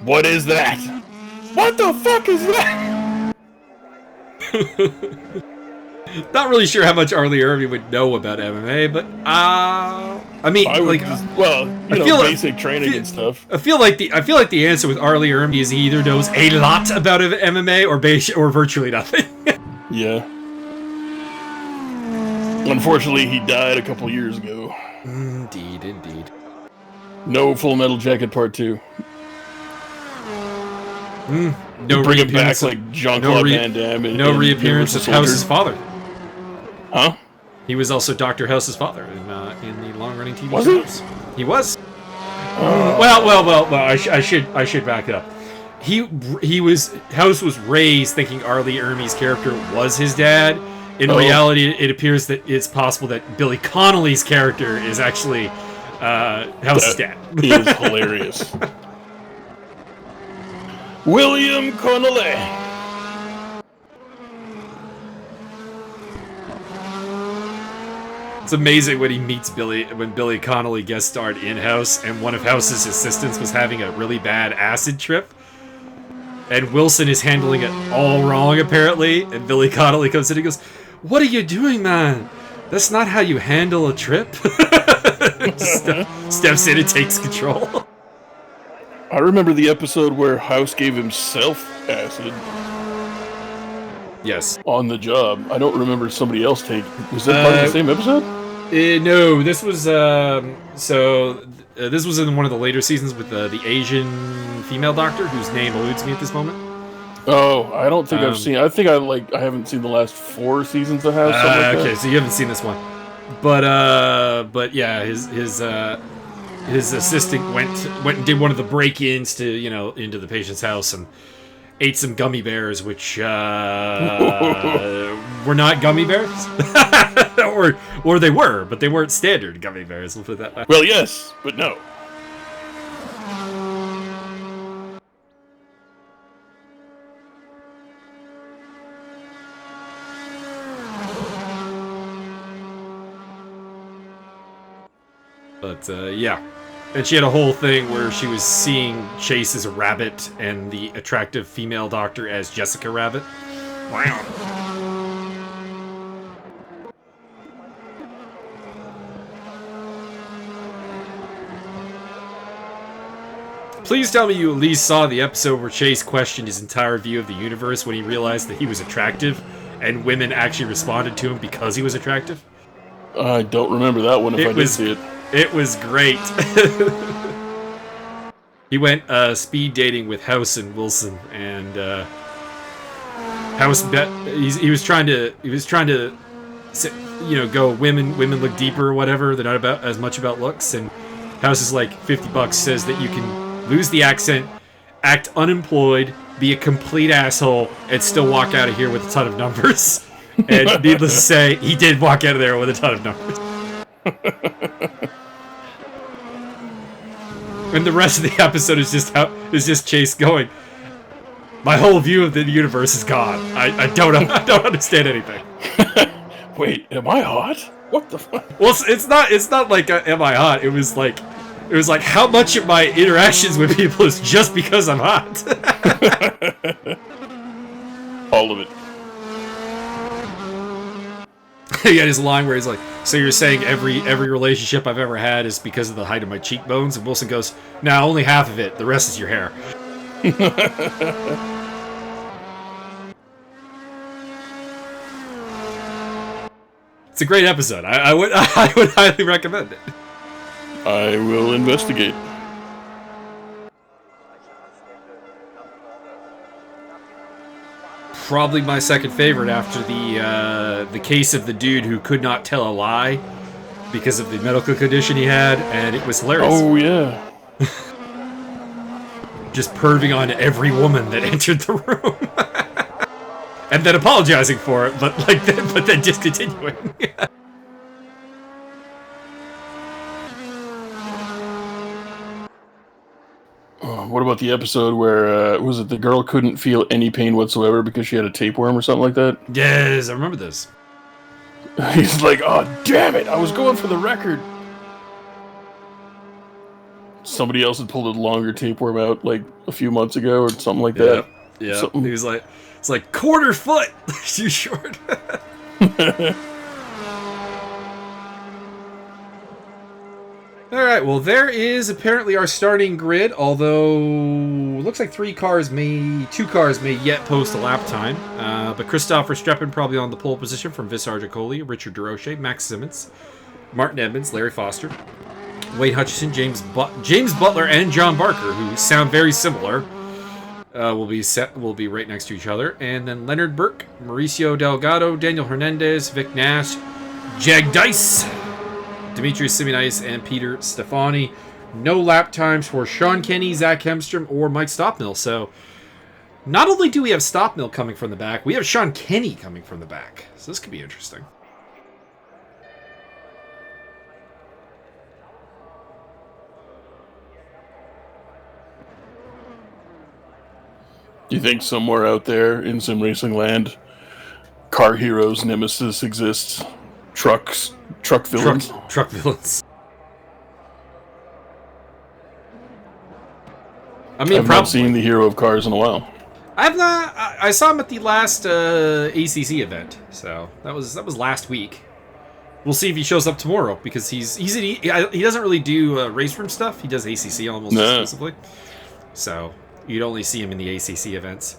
What is that? What the fuck is that? Not really sure how much R. Lee Ermey would know about MMA, but basic training and stuff. I feel like the answer with R. Lee Ermey is he either knows a lot about MMA or virtually nothing. Yeah. Unfortunately, he died a couple years ago. Indeed. No Full Metal Jacket Part 2. No bring him back reappearance like Jean-Claude Van Damme. No reappearance of House's father. Huh? He was also Dr. House's father in the long-running TV was shows. He was. Well. I should back up. House was raised thinking Arlie Ermey's character was his dad. In reality, it appears that it's possible that Billy Connolly's character is actually House's dad. He is hilarious. William Connolly. It's amazing when Billy Connolly guest starred in House, and one of House's assistants was having a really bad acid trip. And Wilson is handling it all wrong, apparently. And Billy Connolly comes in and goes, "What are you doing, man? That's not how you handle a trip." Steps in and takes control. I remember the episode where House gave himself acid. Yes. On the job. I don't remember somebody else taking. Was that part of the same episode? No, this was this was in one of the later seasons with the Asian female doctor whose name eludes me at this moment. Oh, I don't think I've seen. I think I haven't seen the last 4 seasons of House. Like okay, so you haven't seen this one, but yeah, his assistant went and did one of the break-ins to into the patient's house and ate some gummy bears, which were not gummy bears, or they were, but they weren't standard gummy bears. We'll put it that way. Well, yes, but no. But yeah. And she had a whole thing where she was seeing Chase as a rabbit and the attractive female doctor as Jessica Rabbit. Wow. Please tell me you at least saw the episode where Chase questioned his entire view of the universe when he realized that he was attractive, and women actually responded to him because he was attractive. I don't remember that one if I did see it. It was great. He went speed dating with House and Wilson, and House bet he was trying to go women look deeper or whatever. They're not about as much about looks, and House is like $50 says that you can lose the accent, act unemployed, be a complete asshole, and still walk out of here with a ton of numbers. And needless to say, he did walk out of there with a ton of numbers. And the rest of the episode is just Chase going, "My whole view of the universe is gone. I don't understand anything." Wait, am I hot? What the fuck? Well, it's not like am I hot? It was like how much of my interactions with people is just because I'm hot. All of it. He had his line where he's like, "So you're saying every relationship I've ever had is because of the height of my cheekbones?" And Wilson goes, "No, only half of it. The rest is your hair." It's a great episode. I would highly recommend it. I will investigate. Probably my second favorite after the case of the dude who could not tell a lie because of the medical condition he had, and it was hilarious. Oh yeah. Just perving on every woman that entered the room, and then apologizing for it, but then discontinuing. What about the episode where was it the girl couldn't feel any pain whatsoever because she had a tapeworm or something like that? Yes, I remember this. He's like, "Oh damn it! I was going for the record." Somebody else had pulled a longer tapeworm out like a few months ago or something like that. Yeah. Something. He was like, "It's like quarter foot too short." Alright, well there is apparently our starting grid, although looks like two cars may yet post a lap time. But Christopher Streppen probably on the pole position from Vissar Jaccoli, Richard DeRoche, Max Simmons, Martin Edmonds, Larry Foster, Wade Hutchison, James Butler, and John Barker, who sound very similar, will be right next to each other. And then Leonard Burke, Mauricio Delgado, Daniel Hernandez, Vic Nash, Jag Dice, Demetrius Simeonitis, and Peter Stefani. No lap times for Sean Kenny, Zach Hemstrom, or Mike Stoppmill. So not only do we have Stoppmill coming from the back, we have Sean Kenny coming from the back. So this could be interesting. Do you think somewhere out there in sim racing land, car heroes nemesis exists? Truck villains? Truck villains. I mean, I've not seen the hero of cars in a while. I've not. I saw him at the last ACC event, so that was last week. We'll see if he shows up tomorrow because he doesn't really do race room stuff. He does ACC almost exclusively, so you'd only see him in the ACC events,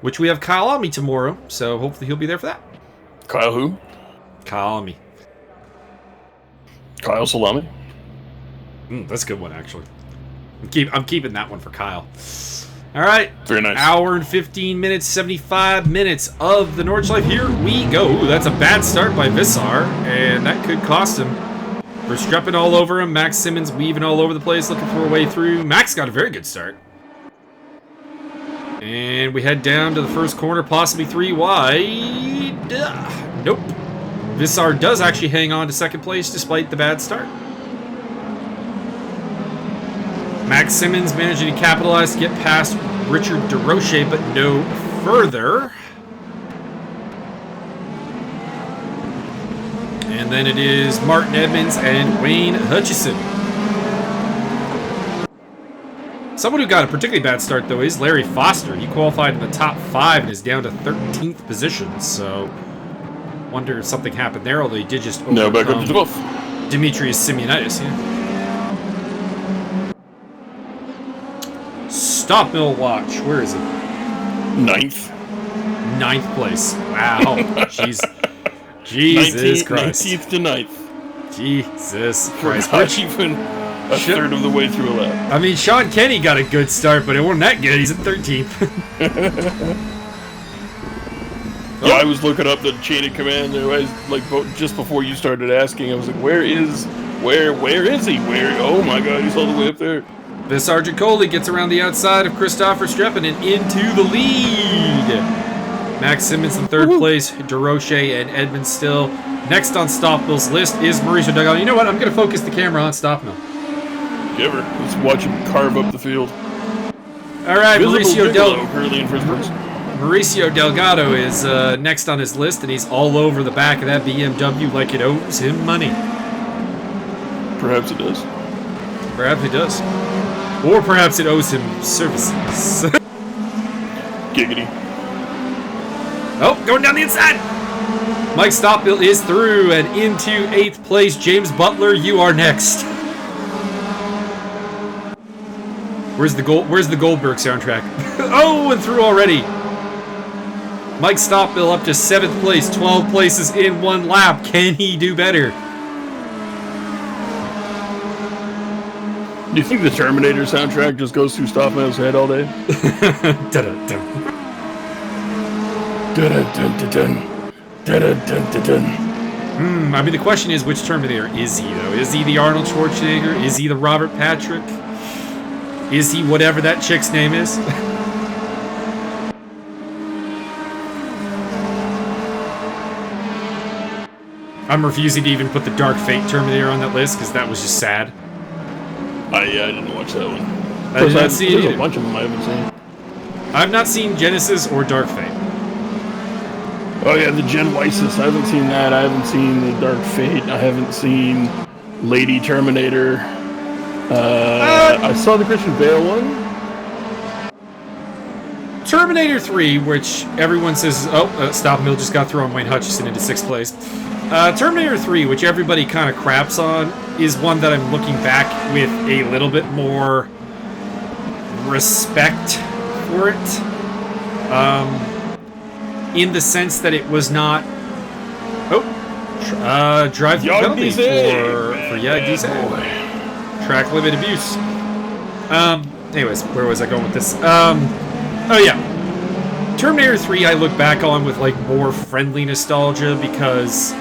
which we have Kyle Almy tomorrow. So hopefully he'll be there for that. Kyle who? Kyle Almy. Kyle Salami. That's a good one, actually. I'm keeping that one for Kyle. All right. Very nice. Hour and 15 minutes, 75 minutes of the Nordschleife. Here we go. Ooh, that's a bad start by Vissar, and that could cost him. Verstappen all over him. Max Simmons weaving all over the place, looking for a way through. Max got a very good start. And we head down to the first corner, possibly 3 wide. Nope. Vissar does actually hang on to second place despite the bad start. Max Simmons managing to capitalize to get past Richard DeRoche, but no further. And then it is Martin Edmonds and Wayne Hutchison. Someone who got a particularly bad start, though, is Larry Foster. He qualified in the top 5 and is down to 13th position, so wonder if something happened there, although he did just overcome back up to 12th. Demetrius Simeonitis, yeah. Stoppmill watch. Where is it? 9th. 9th place. Wow. Jeez. Jesus Christ. 19th to 9th. Jesus Christ. Not even a third of the way through a lap. I mean, Sean Kenny got a good start, but it wasn't that good. He's at 13th. Yeah, I was looking up the chain of command there. I was like, just before you started asking, I was like, where is he? Oh my God, he's all the way up there. Vissar Jaccoli gets around the outside of Christopher Streppen and into the lead. Max Simmons in third place, DeRoche and Edmonds still. Next on Stoppmill's list is Mauricio Delgado. You know what? I'm going to focus the camera on Stoppmill. Give her. Let's watch him carve up the field. All right, Mauricio Delgado is next on his list, and he's all over the back of that BMW like it owes him money. Perhaps it does. Perhaps it does. Or perhaps it owes him services. Giggity. Oh, going down the inside. Mike Stoppmill is through and into 8th place. James Butler, you are next. Where's the Goldberg soundtrack? Oh, and through already. Mike Stoppmill up to 7th place, 12 places in 1 lap. Can he do better? Do you think the Terminator soundtrack just goes through Stoppmill's head all day? Dun-dun-dun. I mean, the question is, which Terminator is he, though? Is he the Arnold Schwarzenegger? Is he the Robert Patrick? Is he whatever that chick's name is? I'm refusing to even put the Dark Fate Terminator on that list, because that was just sad. I didn't watch that one. I did not see it There's either. a bunch of them I haven't seen. I've not seen Genesis or Dark Fate. Oh yeah, the Gen Wysis. I haven't seen that. I haven't seen the Dark Fate. I haven't seen Lady Terminator. I saw the Christian Bale one. Terminator 3, which everyone says, Stoppmill just got thrown Wayne Hutchison into 6th place. Terminator 3, which everybody kind of craps on, is one that I'm looking back with a little bit more respect for it. In the sense that it was not... drive penalties for track limit abuse. Anyways, where was I going with this? Oh yeah. Terminator 3 I look back on with like more friendly nostalgia because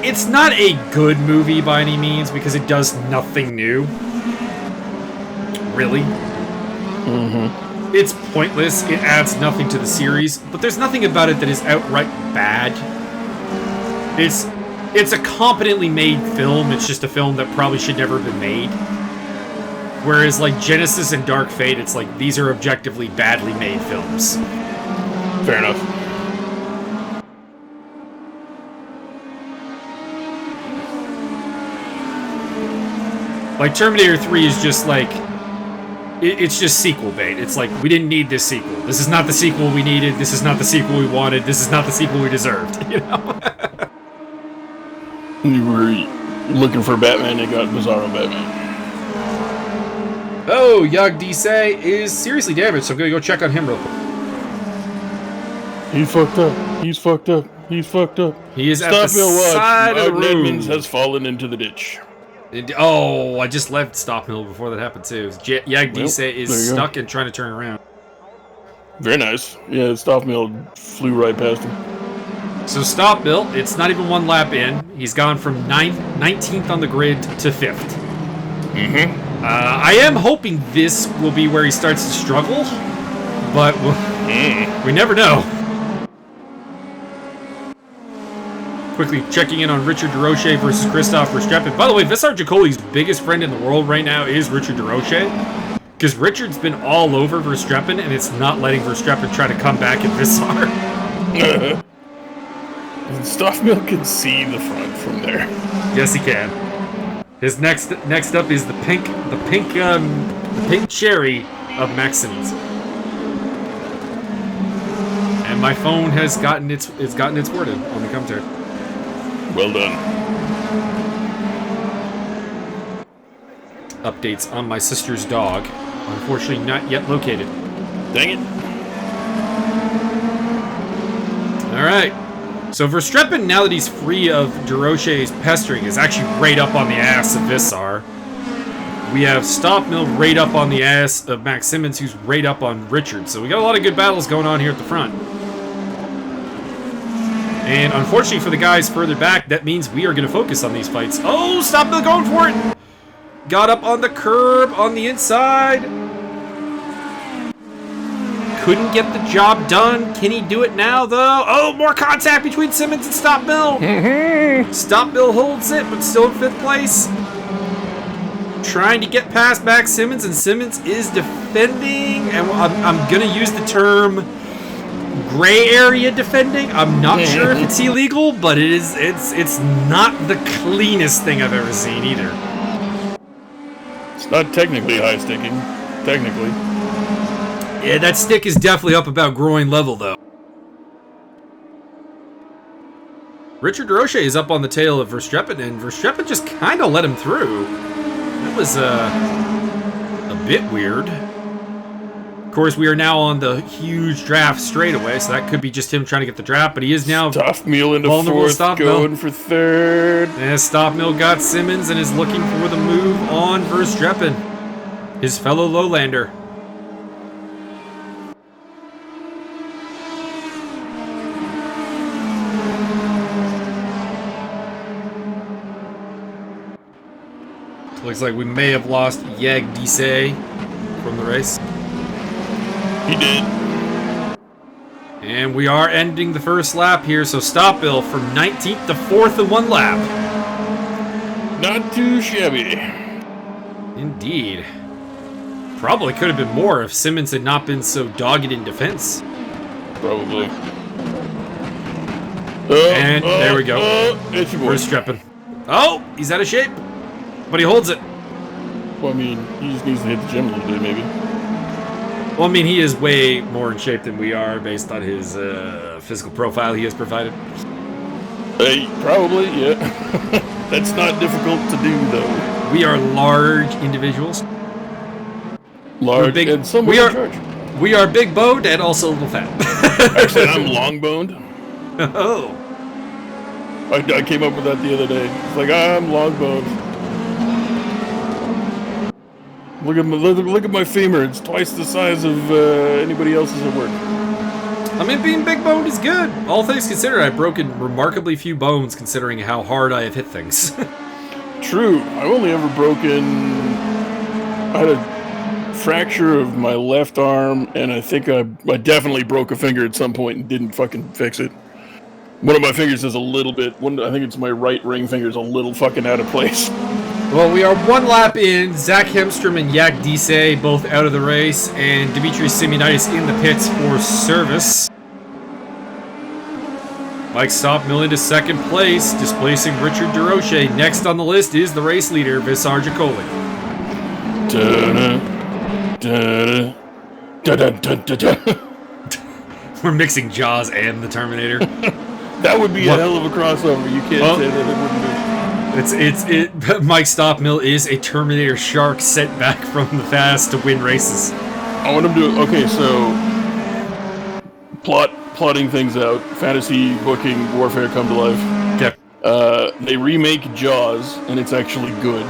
it's not a good movie by any means because it does nothing new. Really. Mm-hmm. It's pointless, it adds nothing to the series, but there's nothing about it that is outright bad. It's a competently made film, it's just a film that probably should never have been made. Whereas like Genesis and Dark Fate, it's like these are objectively badly made films. Fair enough. Like Terminator 3 is just like... It's just sequel bait. It's like, we didn't need this sequel. This is not the sequel we needed. This is not the sequel we wanted. This is not the sequel we deserved. You know? You were looking for Batman, they got Bizarro Batman. Oh, Yag Disay is seriously damaged, so I'm gonna go check on him real quick. He's fucked up. He's fucked up. He's fucked up. He is at the side of the room. Edmonds has fallen into the ditch. Oh, I just left Stop Mill before that happened too. Yag Disay is stuck and trying to turn around. Very nice. Yeah, Stop Mill flew right past him. So Stop Mill, it's not even one lap in. He's gone from 19th on the grid to 5th. Mm-hmm. I am hoping this will be where he starts to struggle, but we never know. Quickly checking in on Richard DeRoche versus Christoph Verstappen. By the way, Visar Jacoli's biggest friend in the world right now is Richard DeRoche, because Richard's been all over Verstappen, and it's not letting Verstappen try to come back at Visar. Stoffmill can see the front from there. Yes, he can. His next up is the pink cherry of Max Simmons. And my phone has gotten its word in on the commentary. Well done. Updates on my sister's dog. Unfortunately, not yet located. Dang it. All right. So Verstappen, now that he's free of DeRoche's pestering, is actually right up on the ass of Visar. We have Stop Mill right up on the ass of Max Simmons, who's right up on Richard. So we got a lot of good battles going on here at the front. And unfortunately for the guys further back, that means we are going to focus on these fights. Oh, Stop Mill going for it! Got up on the curb on the inside. Couldn't get the job done. Can he do it now, though? Oh, more contact between Simmons and Stop Mill. Stop Mill holds it, but still in 5th place. Trying to get past Max Simmons, and Simmons is defending. And I'm going to use the term gray area defending. I'm not sure if it's illegal, but it's not the cleanest thing I've ever seen either. It's not technically high sticking. Technically. Yeah, that stick is definitely up about groin level, though. Richard DeRoche is up on the tail of Verstappen, and Verstappen just kind of let him through. That was a bit weird. Of course, we are now on the huge draft straightaway, so that could be just him trying to get the draft, but he is now Stop Mill into 4th, going for 3rd. And Stop Mill got Simmons and is looking for the move on Verstappen, his fellow lowlander. Looks like we may have lost Yag Disay from the race. He did. And we are ending the first lap here, so Stop Mill from 19th to 4th in 1 lap. Not too shabby. Indeed. Probably could have been more if Simmons had not been so dogged in defense. Probably. And there we go. It's your boy. Verstappen. Oh, he's out of shape. But he holds it. Well, I mean, he just needs to hit the gym a little bit, maybe. Well, I mean, he is way more in shape than we are based on his physical profile he has provided. Hey, probably, yeah. That's not difficult to do, though. We are large individuals. Large big, and somewhat in charge. We are big boned and also a little fat. Actually, I'm long boned. Oh. I came up with that the other day. It's like, I'm long boned. Look at my femur. It's twice the size of anybody else's at work. I mean, being big boned is good. All things considered, I've broken remarkably few bones considering how hard I have hit things. True. I've only ever broken... I had a fracture of my left arm, and I think I definitely broke a finger at some point and didn't fucking fix it. One of my fingers is a little bit... I think it's my right ring finger is a little fucking out of place. Well, we are one lap in. Zach Hemstrom and Yak Dise both out of the race, and Dimitris Simeonidis in the pits for service. Mike Stoppmill into second place, displacing Richard DeRoche. Next on the list is the race leader, Visar Jacoli. We're mixing Jaws and the Terminator. That would be a hell of a crossover. You can't say that it wouldn't be. Mike Stoppmill is a Terminator shark sent back from the past to win races. I want him to... Okay, so... Plotting things out. Fantasy booking Warfare come to life. Yep. They remake Jaws, and it's actually good.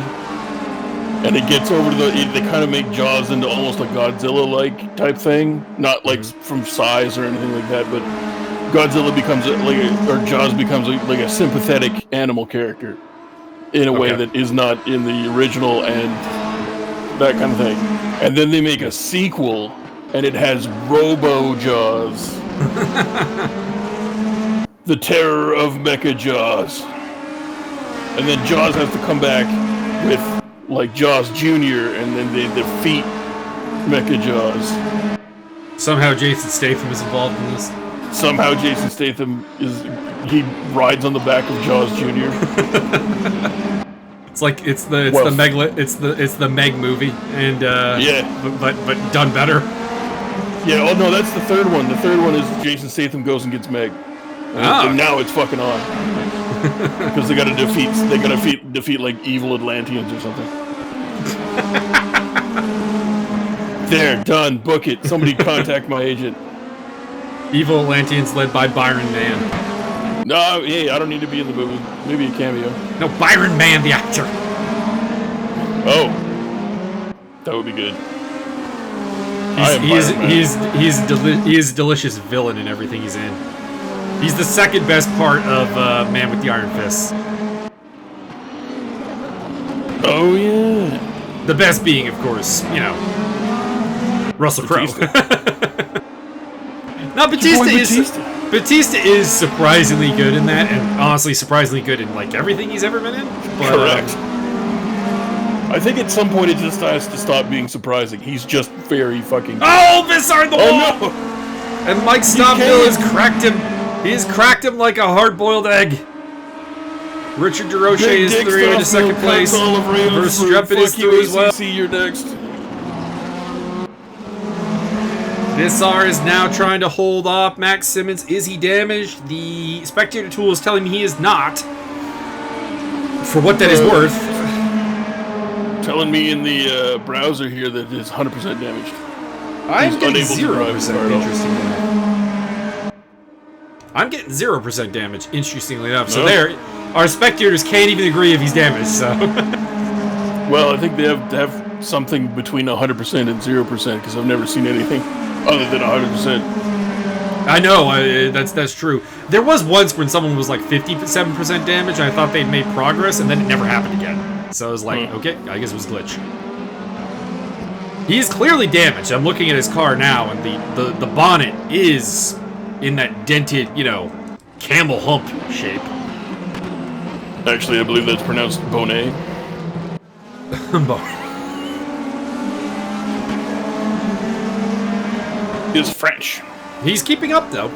And it gets over to they kind of make Jaws into almost a Godzilla-like type thing. Not like from size or anything like that, but Godzilla becomes Jaws becomes like a sympathetic animal character. In a way that is not in the original and that kind of thing. And then they make a sequel, and it has Robo-Jaws. The Terror of Mecha Jaws. And then Jaws has to come back with, like, Jaws Jr., and then they defeat Mecha Jaws. Somehow Jason Statham is involved in this. Somehow Jason Statham he rides on the back of Jaws Jr. It's the Meg movie, and but done better. Yeah. Oh no, that's the third one. The third one is Jason Statham goes and gets Meg, and now it's fucking on because they got to defeat like evil Atlanteans or something. There, done. Book it. Somebody contact my agent. Evil Atlanteans led by Byron Mann. No, hey, I don't need to be in the movie. Maybe a cameo. No, Byron Mann, the actor. Oh, that would be good. He is a delicious villain in everything he's in. He's the second best part of Man with the Iron Fist. Oh yeah. The best being, of course, Russell Crowe. No, Batista is surprisingly good in that, and honestly surprisingly good in like everything he's ever been in. But, correct. I think at some point it just has to stop being surprising. He's just very fucking... Oh, Visar the wall! No! And Mike Stoppmill has cracked him. He's cracked him like a hard-boiled egg. Richard DeRoche is through into second place. Verstappen is through as well. You're next. Visar is now trying to hold off Max Simmons. Is he damaged? The spectator tool is telling me he is not. For what that is worth. Telling me in the browser here that it's 100% damaged. I'm getting 0%, interestingly enough. I'm getting 0% damage, interestingly enough. So there, our spectators can't even agree if he's damaged, so... Well, I think they have to have something between 100% and 0%, because I've never seen anything other than 100%. I know, that's true. There was once when someone was like 57% damage, and I thought they'd made progress, and then it never happened again. So I was like, okay, I guess it was a glitch. He is clearly damaged. I'm looking at his car now, and the bonnet is in that dented, camel hump shape. Actually, I believe that's pronounced bonnet. Is French. He's keeping up, though.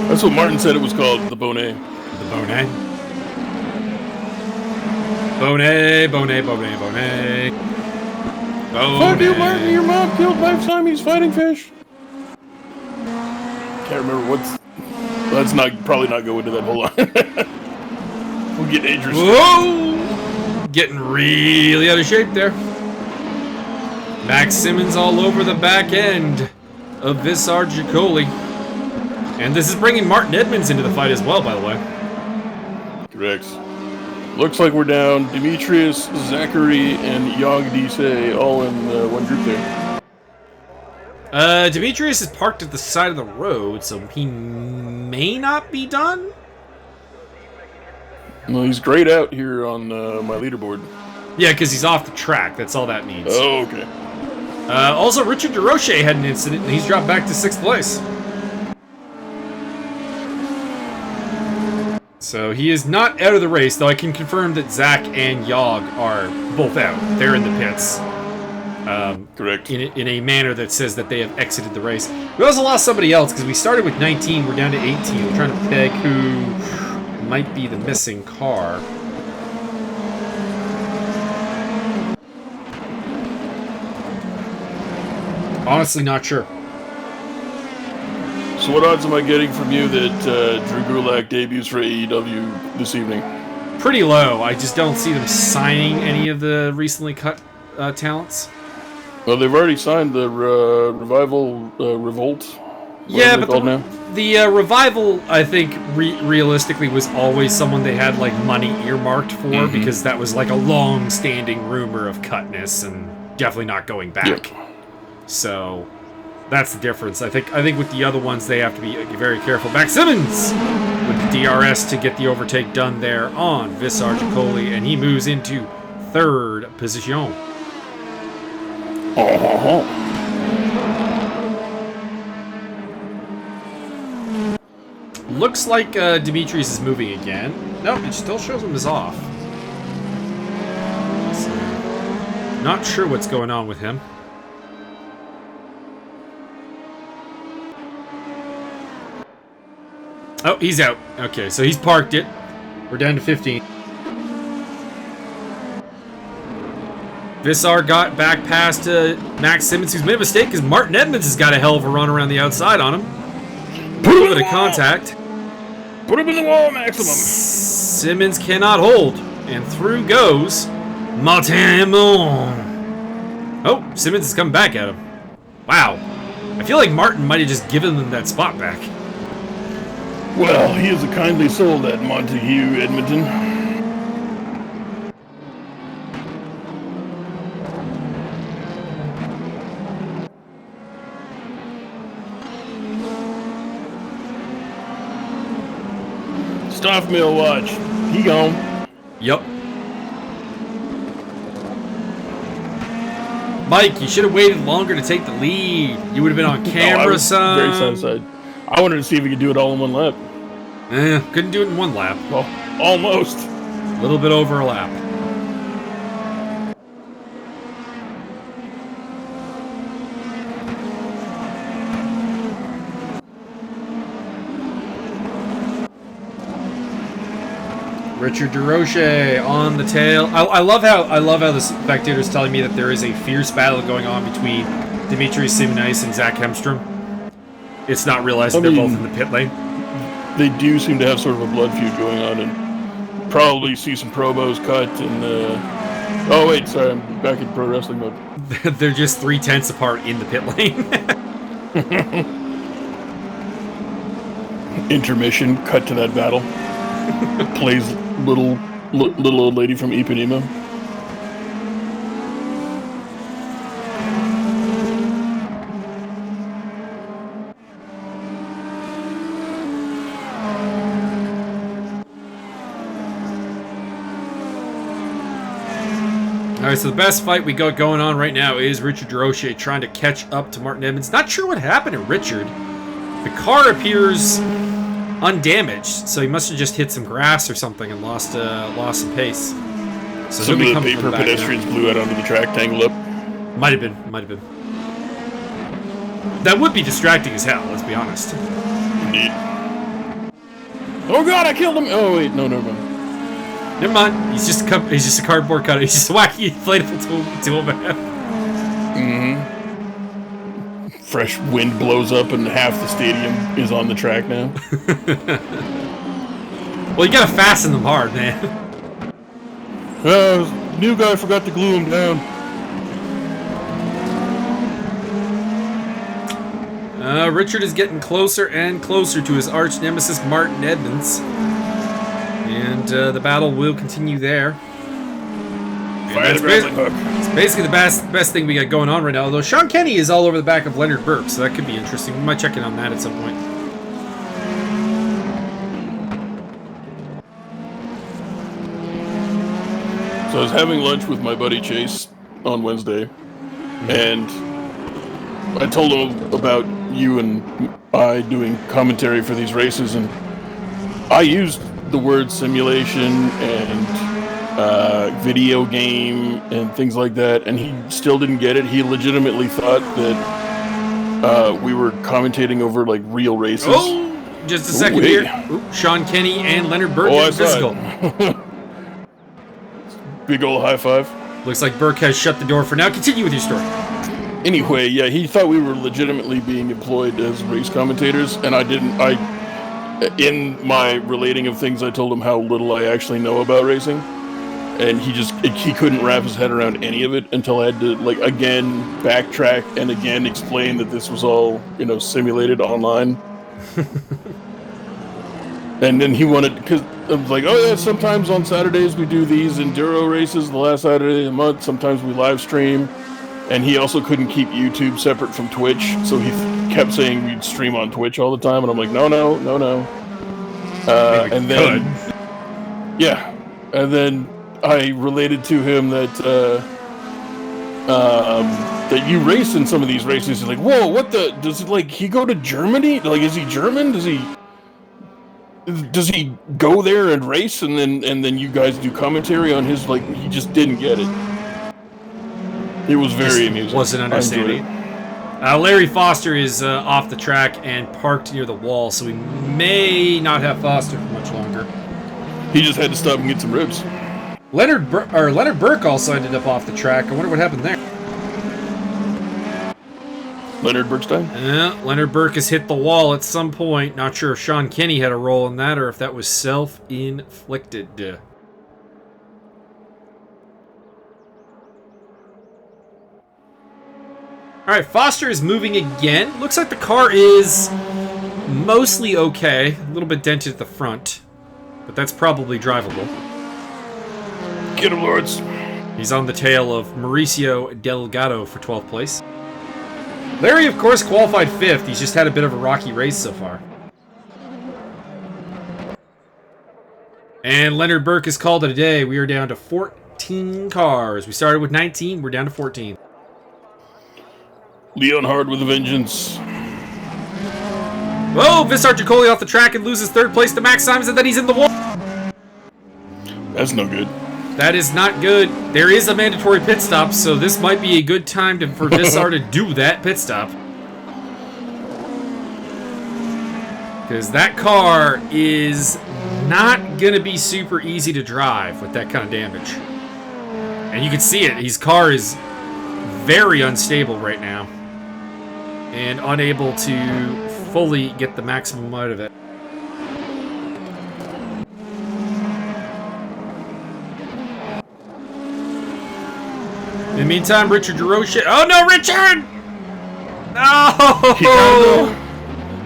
That's what Martin said it was called, the bonnet. The bonnet. Bonnet, bonnet, bonnet, bonnet. Fuck you, Martin, your mom killed my Siamese fighting fish. Can't remember what's... Let's probably not go into that. Hold on. We'll get dangerous. Whoa! getting really out of shape there. Max Simmons all over the back end of Visar Jacoli. And this is bringing Martin Edmonds into the fight as well, by the way. Correct. Looks like we're down Demetrius, Zachary, and Yogdise all in one group there. Demetrius is parked at the side of the road, so he may not be done. Well, he's grayed out here on my leaderboard. Yeah, because he's off the track. That's all that means. Oh, okay. Also, Richard DeRoche had an incident, and he's dropped back to 6th place. So he is not out of the race, though I can confirm that Zach and Yog are both out. They're in the pits. Correct. In a manner that says that they have exited the race. We also lost somebody else, because we started with 19, we're down to 18. We're trying to peg who might be the missing car. Honestly, not sure. So what odds am I getting from you that Drew Gulak debuts for AEW this evening? Pretty low. I just don't see them signing any of the recently cut talents. Well, they've already signed the Revival Revolt. Yeah, but the Revival, I think, realistically was always someone they had like money earmarked for, because that was like a long-standing rumor of cutness and definitely not going back. Yep. So that's the difference. I think with the other ones they have to be very careful. Max Simmons with the DRS to get the overtake done there on Visar Jacoli, and he moves into 3rd position. Looks like Demetrius is moving again. Nope, it still shows him as off. So, not sure what's going on with him. Oh, he's out. Okay, so he's parked it. We're down to 15. Visar got back past Max Simmons, who's made a mistake because Martin Edmonds has got a hell of a run around the outside on him. A little bit of contact. Put him in the wall, Maximum. Simmons cannot hold, and through goes Martin. Oh, Simmons is coming back at him. Wow. I feel like Martin might have just given them that spot back. Well, he is a kindly soul, that Montague Edmonton. Stuff mill watch. He gone. Yep. Mike, you should have waited longer to take the lead. You would have been on camera, son. Very satisfied. I wanted to see if we could do it all in one lap. Couldn't do it in one lap. Well, almost. A little bit over a lap. Richard DeRoche on the tail. I love how the spectator's telling me that there is a fierce battle going on between Demetrius Simonis and Zach Hemstrom. It's not realized they're both in the pit lane. They do seem to have sort of a blood feud going on, and probably see some promos cut. And oh wait, sorry, I'm back in pro wrestling mode. They're just 3/10 apart in the pit lane. Intermission. Cut to that battle. Plays little old lady from Ipanema. Alright, so the best fight we got going on right now is Richard DeRoche trying to catch up to Martin Edmonds. Not sure what happened to Richard. The car appears undamaged, so he must have just hit some grass or something and lost some pace. So some of the paper pedestrians blew out onto the track, tangled up. Might have been. That would be distracting as hell, let's be honest. Indeed. Oh god, I killed him! Oh wait, no, never mind. Never mind. He's just a cardboard cutter. He's just a wacky inflatable tool man. Mm-hmm. Fresh wind blows up and half the stadium is on the track now. Well, you gotta fasten them hard, man. new guy forgot to glue him down. Richard is getting closer and closer to his arch nemesis Martin Edmonds, and the battle will continue there. Fire the grappling hook. It's basically the best thing we got going on right now. Although Sean Kenny is all over the back of Leonard Burke, so that could be interesting. We might check in on that at some point. So I was having lunch with my buddy Chase on Wednesday, and I told him about you and I doing commentary for these races, and I used the word simulation and video game and things like that, and he still didn't get it. He legitimately thought that we were commentating over like real races. Oh, just a second here. Sean Kenny and Leonard Burke in physical. Big old high five. Looks like Burke has shut the door for now. Continue with your story. Anyway, yeah, he thought we were legitimately being employed as race commentators, and I didn't. In my relating of things, I told him how little I actually know about racing, and he couldn't wrap his head around any of it until I had to, like, again backtrack and again explain that this was all, simulated online. And then he wanted, because I was like, oh yeah, sometimes on Saturdays we do these enduro races, the last Saturday of the month, sometimes we live stream. And he also couldn't keep YouTube separate from Twitch, so he kept saying we'd stream on Twitch all the time, and I'm like, no. And then, yeah, and then I related to him that that you race in some of these races. He's like, whoa, what the? Does he go to Germany? Like, is he German? Does he go there and race, and then you guys do commentary on his? Like, he just didn't get it. It was very amusing. Wasn't understanding. Larry Foster is off the track and parked near the wall, so we may not have Foster for much longer. He just had to stop and get some ribs. Leonard Burke also ended up off the track. I wonder what happened there. Leonard Burkstein? Yeah, Leonard Burke has hit the wall at some point. Not sure if Sean Kenny had a role in that or if that was self-inflicted. Alright, Foster is moving again. Looks like the car is mostly okay. A little bit dented at the front, but that's probably drivable. Get him, Lords. He's on the tail of Mauricio Delgado for 12th place. Larry, of course, qualified 5th. He's just had a bit of a rocky race so far. And Leonard Burke has called it a day. We are down to 14 cars. We started with 19. We're down to 14. Leon Hard with a vengeance. Whoa, Vissar Jacoli off the track and loses 3rd place to Max Simons, and then he's in the wall. That's no good. That is not good. There is a mandatory pit stop, so this might be a good time for Vissar to do that pit stop. Because that car is not going to be super easy to drive with that kind of damage. And you can see it. His car is very unstable right now. And unable to fully get the maximum out of it. In the meantime, Richard DeRoche... Oh no, Richard! No!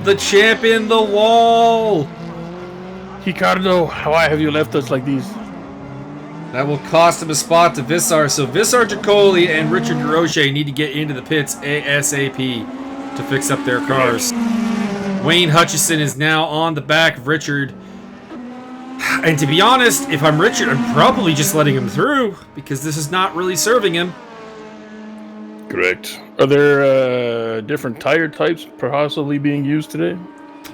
The champion, the wall! Ricardo, why have you left us like these? That will cost him a spot to Vissar. So Vissar Jacoli and Richard DeRoche need to get into the pits ASAP to fix up their cars. Wayne Hutchison is now on the back of Richard. And to be honest, if I'm Richard, I'm probably just letting him through because this is not really serving him. Correct. Are there different tire types possibly being used today?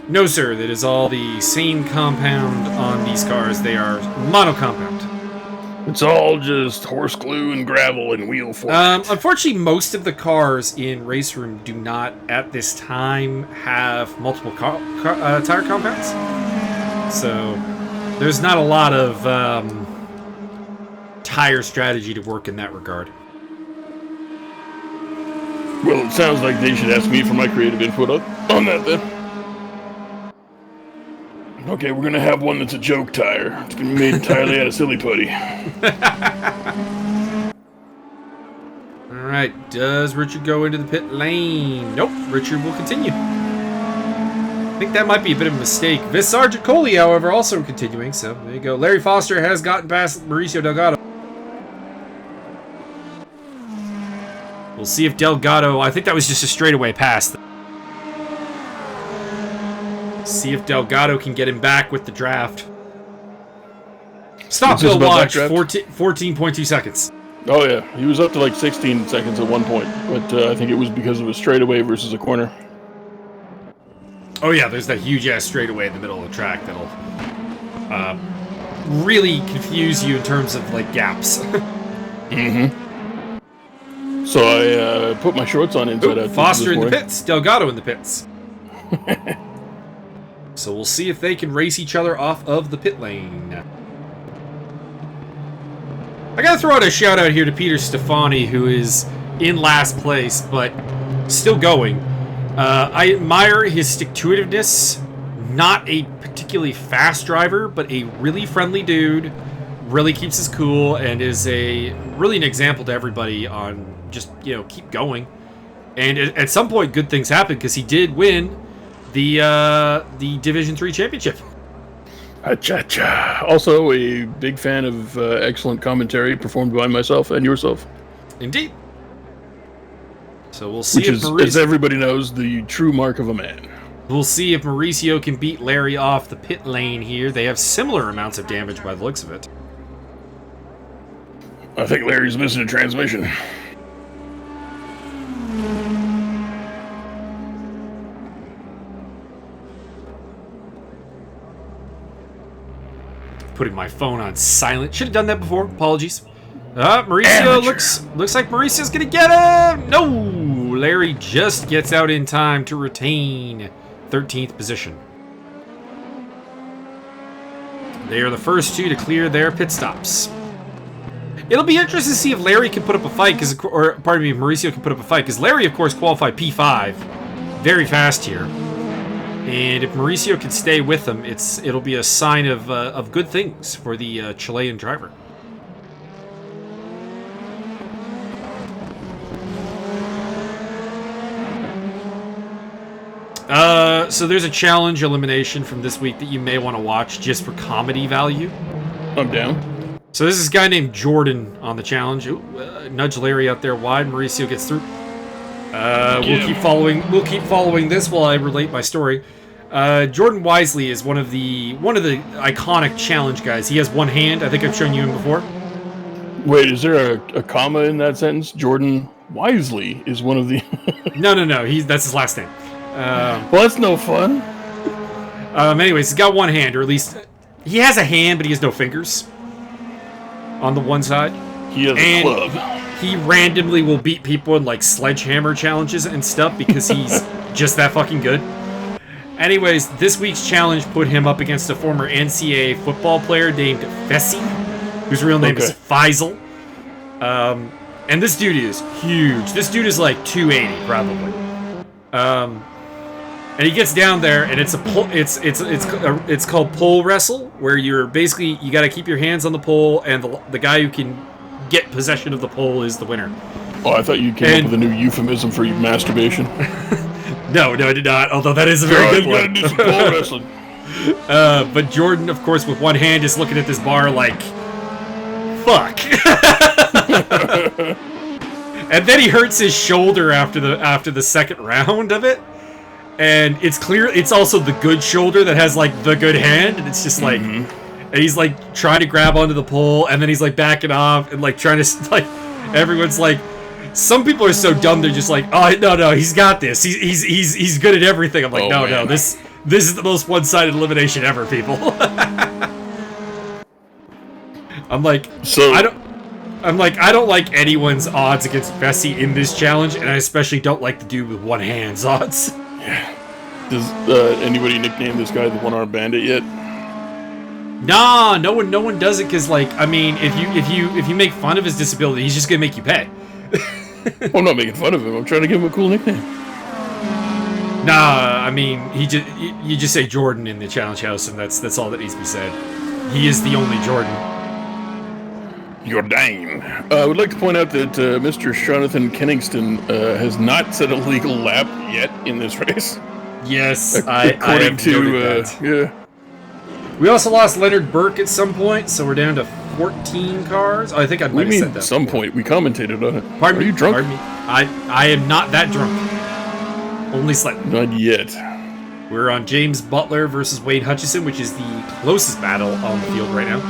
No, sir. That is all the same compound on these cars. They are mono-compound. It's all just horse glue and gravel and wheel form. Unfortunately, most of the cars in Race Room do not, at this time, have multiple tire compounds. So there's not a lot of tire strategy to work in that regard. Well, it sounds like they should ask me for my creative input on that then. Okay, we're gonna have one that's a joke tire. It's gonna be made entirely out of silly putty. Alright, does Richard go into the pit lane? Nope, Richard will continue. I think that might be a bit of a mistake. Sergeant Coley, however, also continuing, so there you go. Larry Foster has gotten past Mauricio Delgado. We'll see if Delgado... I think that was just a straightaway pass. See if Delgado can get him back with the draft. Stop, Bill, watch. 14.2 seconds. Oh, yeah. He was up to like 16 seconds at one point, but I think it was because of a straightaway versus a corner. Oh, yeah, there's that huge-ass straightaway in the middle of the track that'll really confuse you in terms of, like, gaps. Mm-hmm. So I put my shorts on inside out. Foster in the pits. Delgado in the pits. So we'll see if they can race each other off of the pit lane. I gotta throw out a shout out here to Peter Stefani, who is in last place, but still going. I admire his stick-to-itiveness. Not a particularly fast driver, but a really friendly dude. Really keeps his cool and is really an example to everybody on just, keep going. And at some point, good things happen because he did win the Division 3 championship. Cha-cha. Also, a big fan of excellent commentary performed by myself and yourself. Indeed. So we'll see if Mauricio, as everybody knows, the true mark of a man. We'll see if Mauricio can beat Larry off the pit lane here. They have similar amounts of damage by the looks of it. I think Larry's missing a transmission. Putting my phone on silent. Should have done that before. Apologies. Mauricio looks like Mauricio's gonna get him. No, Larry just gets out in time to retain 13th position. They are the first two to clear their pit stops. It'll be interesting to see if Larry can put up a fight, Mauricio can put up a fight, because Larry, of course, qualified P5 very fast here. And if Mauricio can stay with them, it'll be a sign of good things for the Chilean driver. So there's a challenge elimination from this week that you may want to watch just for comedy value. I'm down. So this is a guy named Jordan on the challenge. Nudge Larry out there wide. Mauricio gets through. We'll keep following this while I relate my story. Jordan Wisely is one of the iconic challenge guys. He has one hand. I think I've shown you him before. Wait, is there a comma in that sentence? Jordan Wisely is one of the... No. That's his last name. Well, that's no fun. Anyways, he's got one hand, or at least he has a hand, but he has no fingers on the one side. He has a club. He randomly will beat people in like sledgehammer challenges and stuff because he's just that fucking good. Anyways, this week's challenge put him up against a former NCAA football player named Vessi, whose real name is Faisal. And this dude is huge. This dude is like 280 probably. And he gets down there, and it's called pole wrestle, where you got to keep your hands on the pole, and the guy who can get possession of the pole is the winner. Oh, I thought you came up with a new euphemism for masturbation. No, I did not. Although that is a very good one. Do some pole wrestling. But Jordan, of course, with one hand, is looking at this bar like, fuck. And then he hurts his shoulder after the second round of it. And it's clear it's also the good shoulder that has like the good hand, and it's just like, and he's like trying to grab onto the pole, and then he's like backing off and like trying to like, everyone's like, some people are so dumb they're just like, oh no, he's got this, he's good at everything. I'm like, no, this is the most one-sided elimination ever, people. I'm like, I don't like anyone's odds against Vessi in this challenge, and I especially don't like the dude with one hand's odds. Yeah. Does anybody nickname this guy the One-Armed Bandit yet? Nah, no one does it because, like, I mean, if you make fun of his disability, he's just gonna make you pay. Well, I'm not making fun of him. I'm trying to give him a cool nickname. Nah, I mean, you just say Jordan in the challenge house, and that's all that needs to be said. He is the only Jordan. Jourdain. I would like to point out that Mr. Jonathan Kenningston has not set a legal lap yet in this race. Yes, According to yeah. We also lost Leonard Burke at some point, so we're down to 14 cars. Oh, I think I might have said that. At some point, we commentated on it. Pardon me? Are you drunk? Pardon me. I am not that drunk. Only slightly. Not yet. We're on James Butler versus Wayne Hutchison, which is the closest battle on the field right now.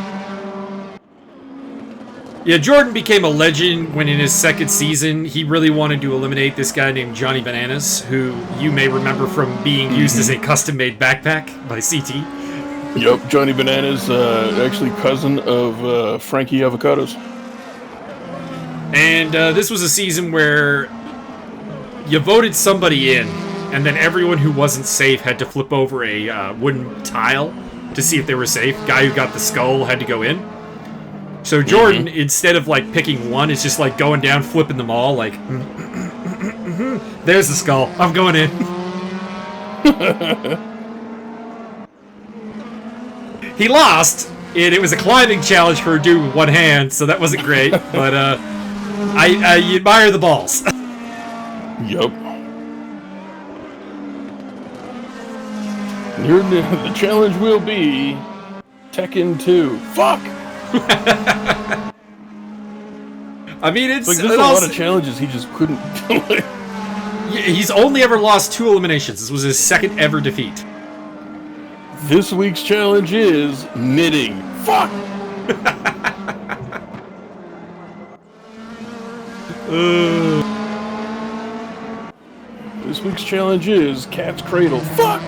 Yeah, Jordan became a legend when in his second season, he really wanted to eliminate this guy named Johnny Bananas, who you may remember from being used as a custom-made backpack by CT. Yep, Johnny Bananas, actually cousin of Frankie Avocados. And this was a season where you voted somebody in, and then everyone who wasn't safe had to flip over a wooden tile to see if they were safe. Guy who got the skull had to go in. So Jordan, instead of like picking one, it's just like going down, flipping them all, like, there's the skull, I'm going in. He lost, and it was a climbing challenge for a dude with one hand, so that wasn't great, but I admire the balls. Yup. The challenge will be Tekken 2. Fuck! I mean, it's like there's a lot of challenges he just couldn't. He's only ever lost 2 eliminations. This was his second ever defeat. This week's challenge is knitting. Fuck. This week's challenge is cat's cradle. Fuck.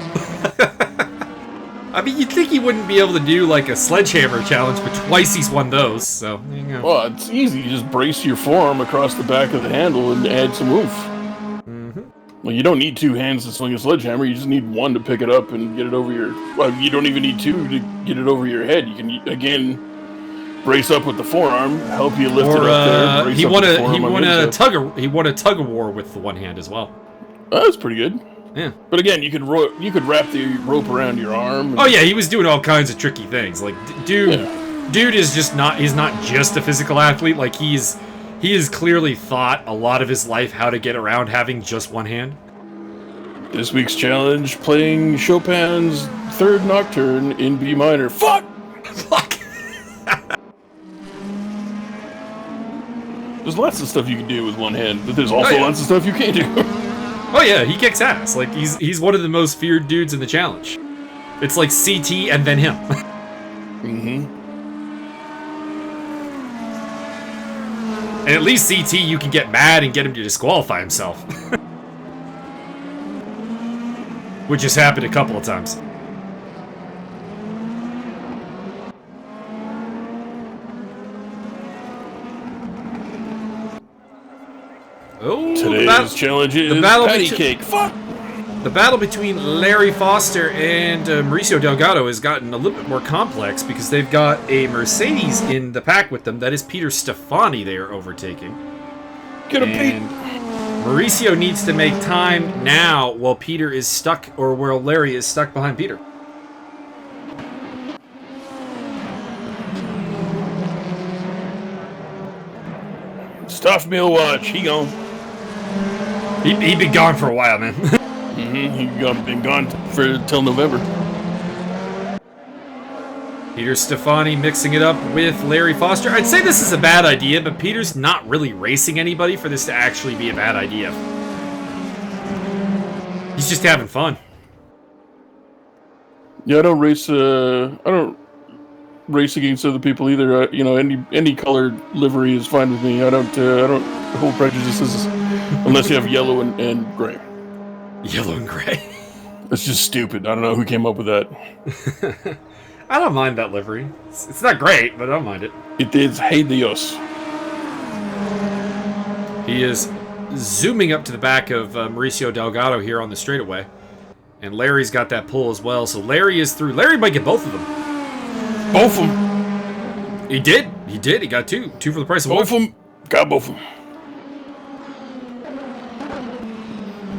I mean, you'd think he wouldn't be able to do, like, a sledgehammer challenge, but twice he's won those, so there you go. Well, it's easy. You just brace your forearm across the back of the handle and add some oomph. Well, you don't need 2 hands to swing a sledgehammer. You just need 1 to pick it up and get it over your... Well, you don't even need 2 to get it over your head. You can, again, brace up with the forearm, help you lift it up there. Brace he up won with the a forearm he won a tug of war with the one hand as well. Oh, that's pretty good. Yeah. But again, you could wrap the rope around your arm. Oh yeah, he was doing all kinds of tricky things. Like, dude is just not. He's not just a physical athlete. Like he has clearly thought a lot of his life how to get around having just one hand. This week's challenge: playing Chopin's Third Nocturne in B minor. Fuck. Fuck. There's lots of stuff you can do with one hand, but there's also lots of stuff you can't do. Oh yeah, he kicks ass. Like he's one of the most feared dudes in the challenge. It's like CT and then him. And at least CT, you can get mad and get him to disqualify himself. Which has happened a couple of times. Oh, today's challenge is patty cake. Fuck! The battle between Larry Foster and Mauricio Delgado has gotten a little bit more complex because they've got a Mercedes in the pack with them. That is Peter Stefani they are overtaking. Get him, Pete! Mauricio needs to make time now while Peter is stuck, or while Larry is stuck behind Peter. Stuff meal watch. He gone. He been gone for a while, man. He been gone till November. Peter Stefani mixing it up with Larry Foster. I'd say this is a bad idea, but Peter's not really racing anybody for this to actually be a bad idea. He's just having fun. Yeah, I don't race against other people either. Any colored livery is fine with me. I don't hold prejudices unless you have yellow and gray. Yellow and gray. That's just stupid. I don't know who came up with that. I don't mind that livery. It's not great, but I don't mind it. It is Hey Dios. He is zooming up to the back of Mauricio Delgado here on the straightaway. And Larry's got that pull as well, so Larry is through. Larry might get both of them. Both of them. He did. He got 2. 2 for the price of both one. Both of them. Got both of them.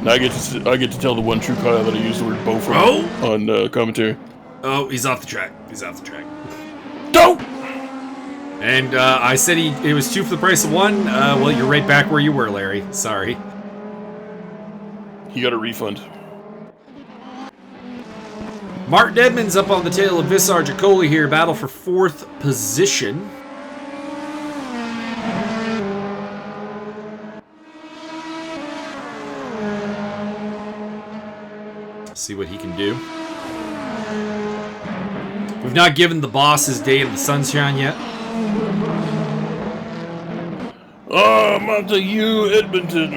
Now I get to tell the one true Kyle that I used the word both on commentary. Oh, he's off the track. Don't! And I said it was 2 for the price of 1. Well, you're right back where you were, Larry. Sorry. You got a refund. Martin Edmonds up on the tail of Visar Jacoli here. Battle for 4th position. See what he can do. We've not given the boss his day in the sunshine yet. Montague Edmonton.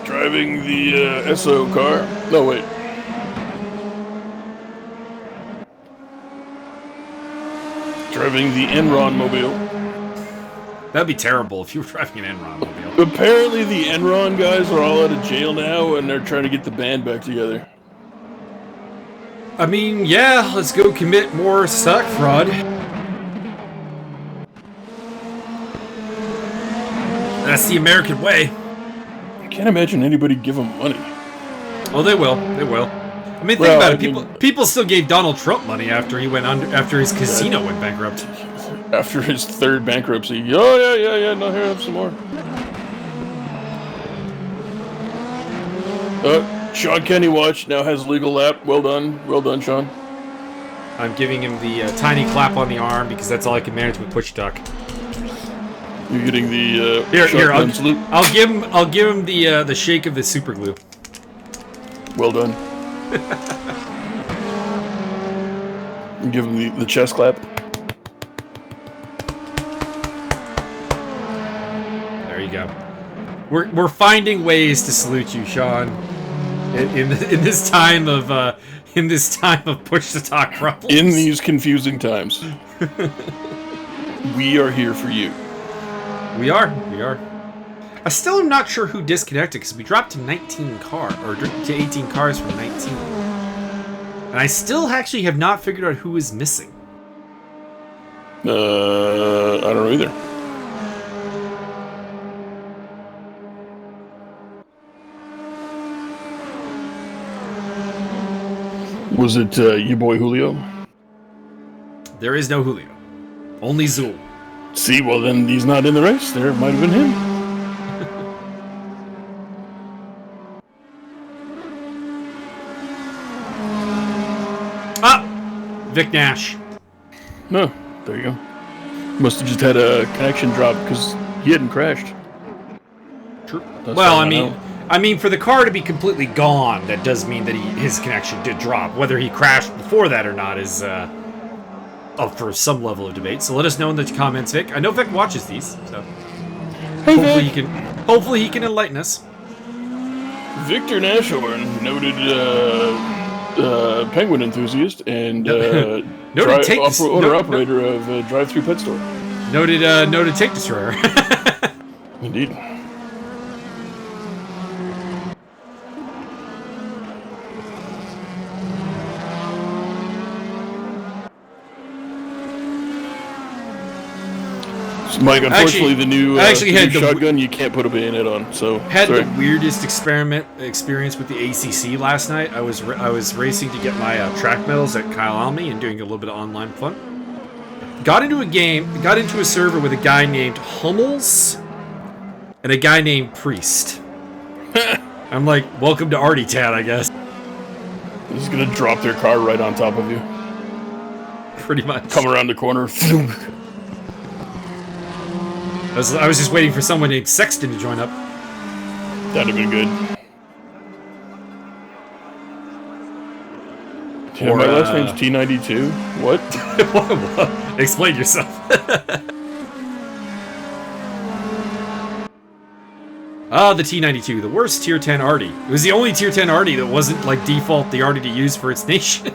Driving the SO car. No, wait. Driving the Enron mobile. That'd be terrible if you were driving an Enron mobile. Apparently the Enron guys are all out of jail now, and they're trying to get the band back together. I mean, yeah, let's go commit more stock fraud. That's the American way. I can't imagine anybody give them money. Oh, they will. They will. I mean, think about it. People still gave Donald Trump money after he went under, after his casino went bankrupt. After his 3rd bankruptcy. Oh, yeah. No, here, have some more. Sean Kenny Watch now has legal lap. Well done, Sean. I'm giving him the tiny clap on the arm because that's all I can manage with push duck. You're getting the here. I'll give him the shake of the super glue. Well done. Give him the chest clap. There you go. We're finding ways to salute you, Sean. In this time of push to talk problems. In these confusing times, we are here for you. We are. I still am not sure who disconnected because we dropped to 19 cars or to 18 cars from 19, and I still actually have not figured out who is missing. I don't know either. Was it your boy Julio? There is no Julio. Only Zool. See, well then he's not in the race. There might have been him. Vic Nash. No, there you go. Must have just had a connection drop because he hadn't crashed. True. Well, I mean, for the car to be completely gone, that does mean that his connection did drop. Whether he crashed before that or not is up for some level of debate. So let us know in the comments, Vic. I know Vic watches these, so hey, hopefully he can enlighten us. Victor Nashorn, noted penguin enthusiast and owner-operator of Drive-Thru Pet Store. Noted Take Destroyer. Indeed. Mike, unfortunately, the new shotgun you can't put a bayonet on. So the weirdest experience with the ACC last night. I was racing to get my track medals at Kyle Almy and doing a little bit of online fun. Got into a server with a guy named Hummels and a guy named Priest. I'm like, welcome to Artie Town, I guess. This is gonna drop their car right on top of you. Pretty much. Come around the corner. I was just waiting for someone named Sexton to join up. That'd have been good. Yeah, my last name's T92. What? Explain yourself. The T92, the worst Tier 10 Artie. It was the only Tier 10 Artie that wasn't, like, default the Artie to use for its nation.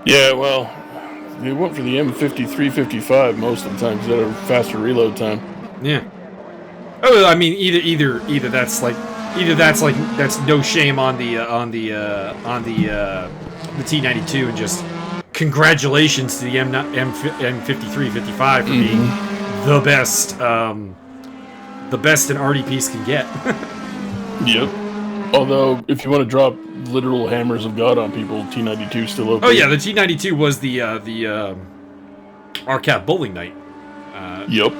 Yeah, well, they went for the M53-55 most of the time because they had a faster reload time. Yeah. Oh, I mean, either that's no shame on the T92 and just congratulations to the M53-55 for being the best an Artie piece can get. Yep. Although, if you want to drop literal hammers of God on people, T92 is still okay. Oh yeah, the T92 was Arcade Bowling Night. Yep.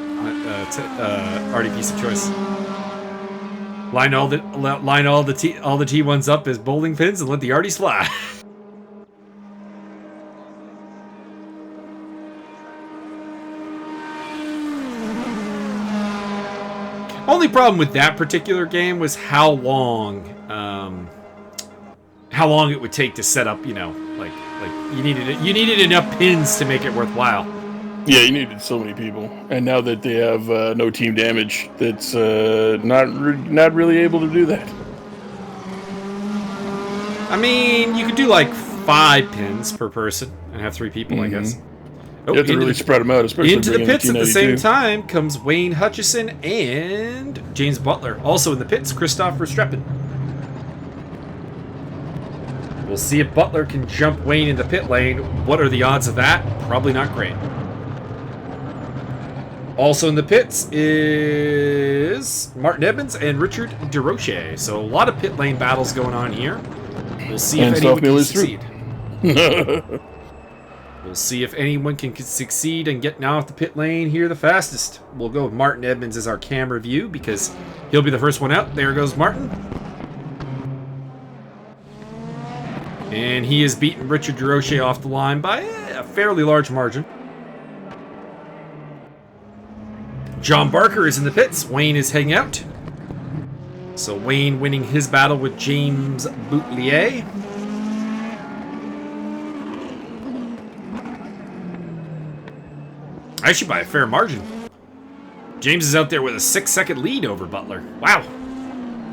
Artie piece of choice. Line all the T1s up as bowling pins and let the Arties fly. Only problem with that particular game was how long it would take to set up. You know, like you needed enough pins to make it worthwhile. Yeah, you needed so many people, and now that they have no team damage, that's not really able to do that. I mean, you could do like 5 pins per person and have 3 people, I guess. You have to really spread them out, especially into the pits at the same 1992. time comes Wayne Hutchison and James Butler. Also in the pits, Christoph Verstappen. We'll see if Butler can jump Wayne in the pit lane. What are the odds of that? Probably not great. Also in the pits is Martin Edmonds and Richard DeRoche. So a lot of pit lane battles going on here. We'll see if anyone can succeed. We'll see if anyone can succeed and get now off the pit lane here the fastest. We'll go with Martin Edmonds as our camera view because he'll be the first one out. There goes Martin. And he has beaten Richard DeRoche off the line by a fairly large margin. John Barker is in the pits. Wayne is heading out. So Wayne winning his battle with James Boutelier. Actually, by a fair margin. James is out there with a 6-second lead over Butler. Wow.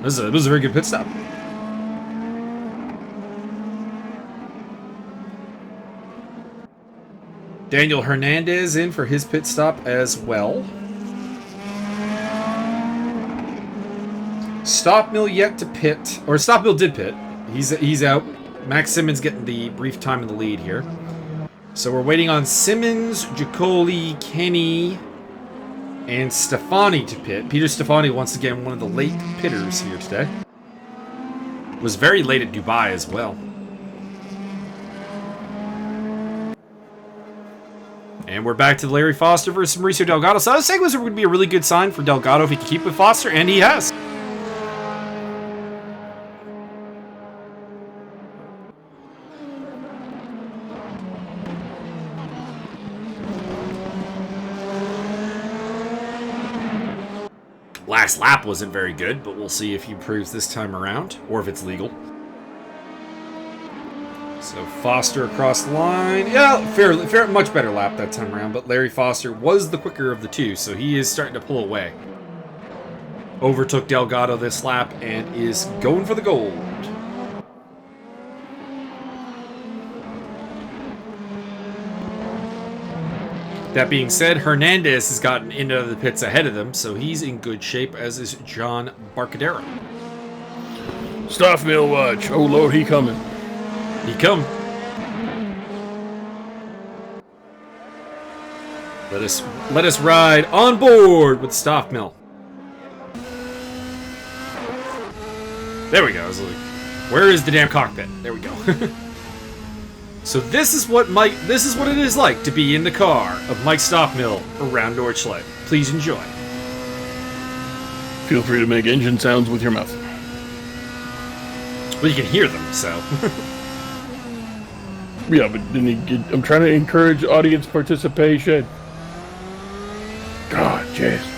This was a very good pit stop. Daniel Hernandez in for his pit stop as well. Stopmill yet to pit. Or Stopmill did pit. He's out. Max Simmons getting the brief time in the lead here. So we're waiting on Simmons, Jacoli, Kenny, and Stefani to pit. Peter Stefani, once again, one of the late pitters here today. Was very late at Dubai as well. And we're back to Larry Foster versus Mauricio Delgado. So I was saying this would be a really good sign for Delgado if he can keep with Foster, and he has. Last lap wasn't very good, but we'll see if he improves this time around, or if it's legal. So Foster across the line. Yeah, fair, much better lap that time around, but Larry Foster was the quicker of the two, so he is starting to pull away. Overtook Delgado this lap and is going for the gold. That being said, Hernandez has gotten into the pits ahead of them, so he's in good shape, as is John Barcadero. Stuff mill watch. Oh Lord, he coming. He come. Let us ride on board with Stoff Mill. There we go. I was like, where is the damn cockpit? There we go. So this is what it is like to be in the car of Mike Stoffmill around Nordschleife. Please enjoy. Feel free to make engine sounds with your mouth. Well, you can hear them, so. Yeah, but then I'm trying to encourage audience participation. God, jeez.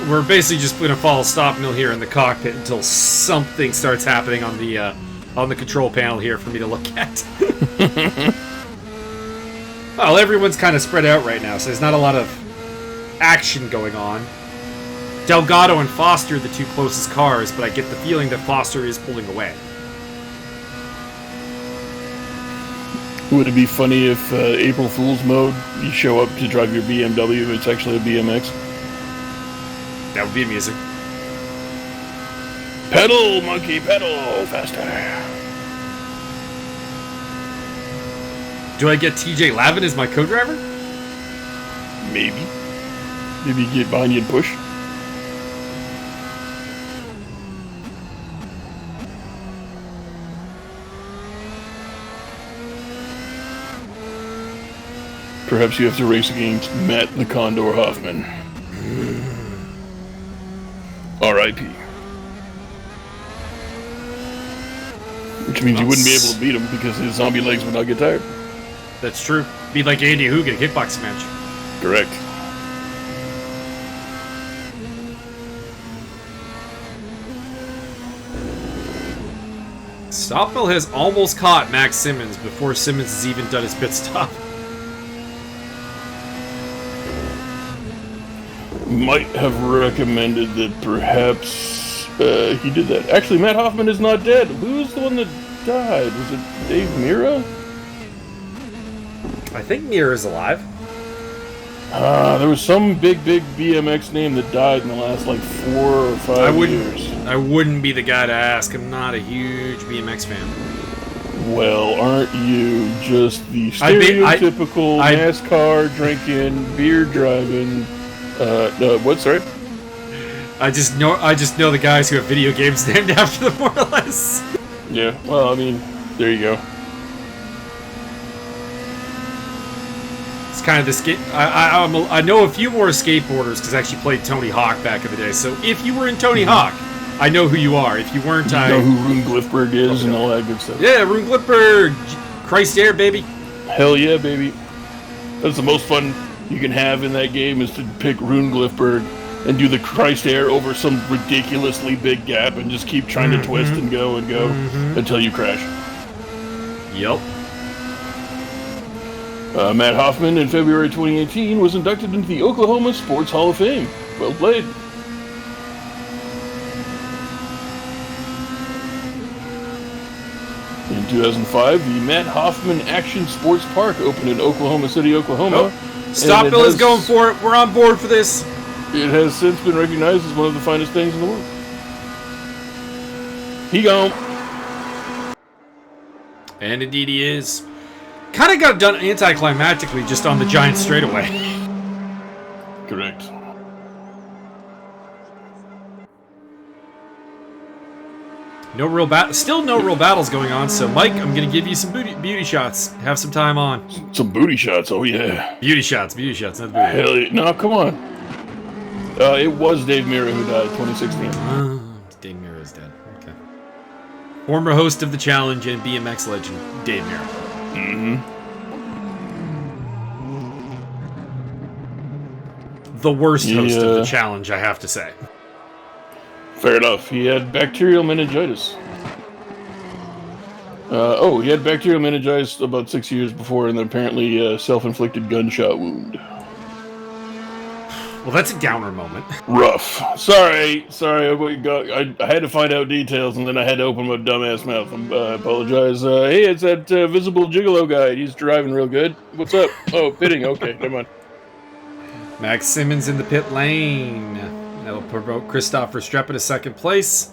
We're basically just going to follow Stoffmill here in the cockpit until something starts happening on the control panel here for me to look at. Well, everyone's kind of spread out right now, so there's not a lot of action going on. Delgado and Foster are the two closest cars, but I get the feeling that Foster is pulling away. Would it be funny if April Fool's mode, you show up to drive your BMW, it's actually a BMX? That would be amusing. Pedal, monkey, pedal, faster. Do I get TJ Lavin as my co-driver? Maybe. Maybe you get behind you and push. Perhaps you have to race against Matt the Condor Hoffman. R.I.P. Which means you wouldn't be able to beat him because his zombie legs would not get tired. That's true. Be like Andy Hoog in a kickboxing match. Correct. Stoppel has almost caught Max Simmons before Simmons has even done his pit stop. Might have recommended that perhaps he did that. Actually, Matt Hoffman is not dead. Who's the one that died? Was it Dave Mira? I think Mira's alive. There was some big BMX name that died in the last like 4 or 5 years. I wouldn't be the guy to ask. I'm not a huge BMX fan. Well, aren't you just the stereotypical NASCAR drinking, beer driving? What? Sorry. I just know the guys who have video games named after them, more or less. Yeah. Well, I mean, there you go. It's kind of the skate. I know a few more skateboarders because I actually played Tony Hawk back in the day. So if you were in Tony Hawk, I know who you are. If you weren't, I know who Rune Glifberg is and all that good stuff. Yeah, Rune Glifberg, Christ Air, baby. Hell yeah, baby. That's the most fun you can have in that game is to pick Rune Glifberg and do the Christ Air over some ridiculously big gap and just keep trying to twist and go until you crash. Yep. Matt Hoffman in February 2018 was inducted into the Oklahoma Sports Hall of Fame. Well played. In 2005, the Matt Hoffman Action Sports Park opened in Oklahoma City, Oklahoma. Stop Bill is going for it. We're on board for this. It has since been recognized as one of the finest things in the world. He gone. And indeed he is. Kind of got done anticlimactically just on the giant straightaway. Correct. Still no real battles going on, so Mike, I'm going to give you some beauty shots. Have some time on. Some booty shots, oh yeah. Beauty shots, not the booty. Hell yeah. No, come on. It was Dave Mira who died in 2016. Dave Mira is dead. Okay. Former host of the challenge and BMX legend, Dave Mira. The worst host of the challenge, I have to say. Fair enough. He had bacterial meningitis. He had bacterial meningitis about 6 years before, and then apparently self-inflicted gunshot wound. Well, that's a downer moment. Rough. Sorry. I had to find out details, and then I had to open my dumbass mouth. I apologize. Hey, it's that visible gigolo guy. He's driving real good. What's up? Oh, pitting. Okay, never mind. Max Simmons in the pit lane. That'll promote Christopher Strepp in second place.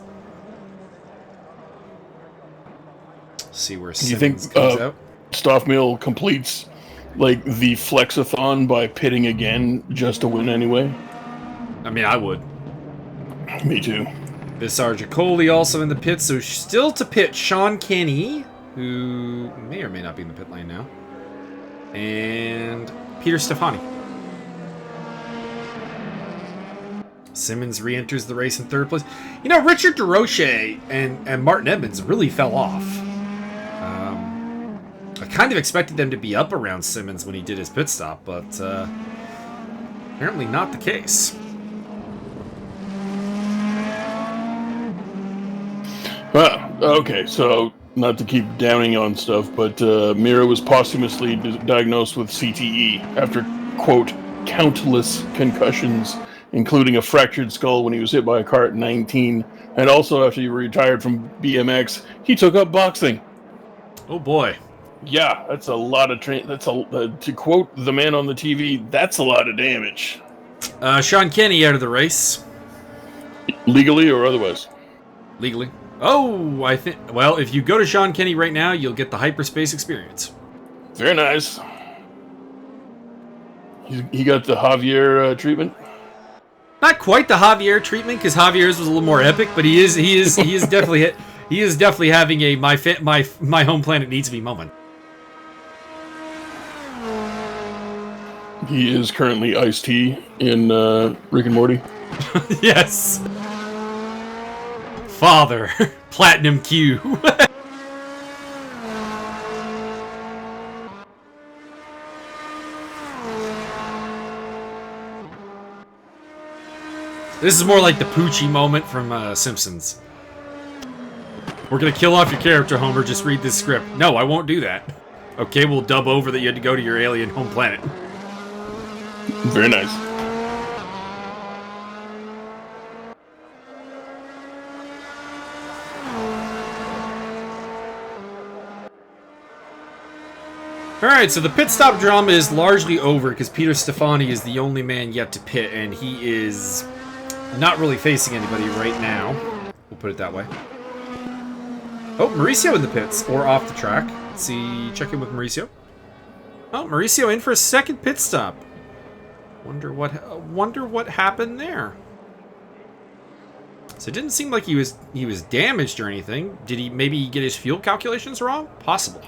See where Simmons comes out. Stoffmill completes like the flexathon by pitting again just to win anyway? I mean, I would. Me too. Bissar Jacoli also in the pit, so still to pit Sean Kenny, who may or may not be in the pit lane now, and Peter Stefani. Simmons re-enters the race in third place. You know, Richard DeRoche and Martin Edmonds really fell off. I kind of expected them to be up around Simmons when he did his pit stop, but apparently not the case. Well, okay, so not to keep downing on stuff, but Mira was posthumously diagnosed with CTE after, quote, countless concussions, including a fractured skull when he was hit by a car at 19, and also after he retired from BMX, he took up boxing. Oh boy. Yeah, that's a lot of to quote the man on the TV, that's a lot of damage. Sean Kenny out of the race. Legally or otherwise? Legally. Oh, I think. Well, if you go to Sean Kenny right now, you'll get the hyperspace experience. Very nice. He got the Javier treatment. Not quite the Javier treatment, because Javier's was a little more epic, but he is definitely having a my home planet needs me moment. He is currently Ice-T in Rick and Morty. Yes. Father, Platinum Q. This is more like the Poochie moment from Simpsons. We're gonna kill off your character, Homer. Just read this script. No, I won't do that. Okay, we'll dub over that you had to go to your alien home planet. Very nice. Alright, so the pit stop drama is largely over because Peter Stefani is the only man yet to pit, and he is not really facing anybody right now. We'll put it that way. Oh, Mauricio in the pits, or off the track. Let's see, check in with Mauricio. Oh, Mauricio in for a second pit stop. Wonder what happened there. So it didn't seem like he was damaged or anything. Did he maybe get his fuel calculations wrong? Possible.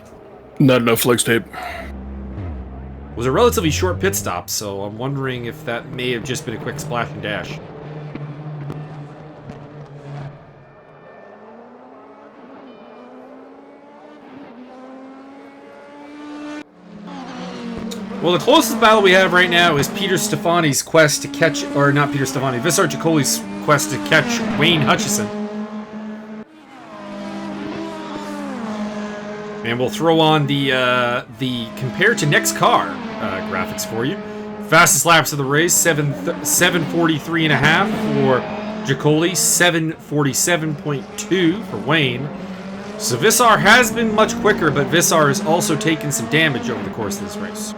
Not enough flex tape. It was a relatively short pit stop, so I'm wondering if that may have just been a quick splash and dash. Well, the closest battle we have right now is Peter Stefani's quest to catch, or not Peter Stefani, Visar Chacoli's quest to catch Wayne Hutchison. And we'll throw on the compared to next car graphics for you. Fastest laps of the race, 7:43.5 for Jacoli, 7:47.2 for Wayne. So Visar has been much quicker, but Visar has also taken some damage over the course of this race.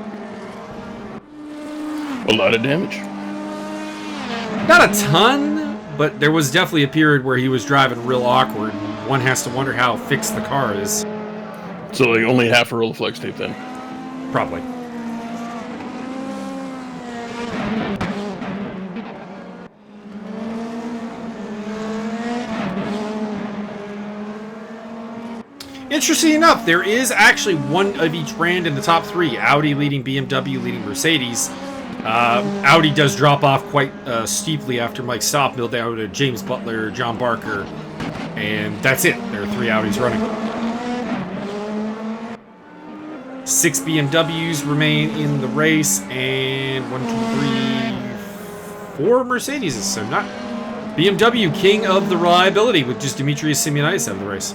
A lot of damage. Not a ton, but there was definitely a period where he was driving real awkward. One has to wonder how fixed the car is. So like only half a roll of flex tape then? Probably. Interesting enough, there is actually one of each brand in the top three. Audi leading BMW, leading Mercedes. Audi does drop off quite steeply after Mike Stoppmill down to James Butler, John Barker, and that's it. There are 3 Audis running. 6 BMWs remain in the race, and 1, 2, 3, 4 Mercedes. So not BMW king of the reliability with just Demetrius Simeonitis out of the race.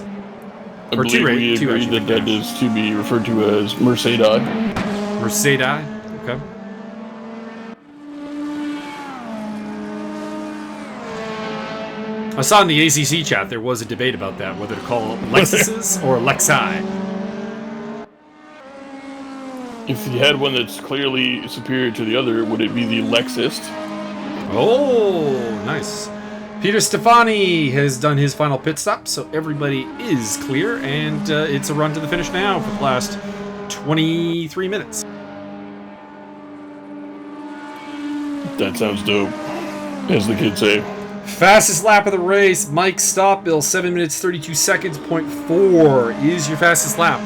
I believe we agreed that is to be referred to as Mercedes. Mercedes, okay. I saw in the ACC chat there was a debate about that, whether to call it Lexuses or Lexi. If you had one that's clearly superior to the other, would it be the Lexist? Oh, nice. Peter Stefani has done his final pit stop, so everybody is clear, and it's a run to the finish now for the last 23 minutes. That sounds dope, as the kids say. Fastest lap of the race, Mike Stoppmill, 7 minutes 32 seconds, .4 is your fastest lap.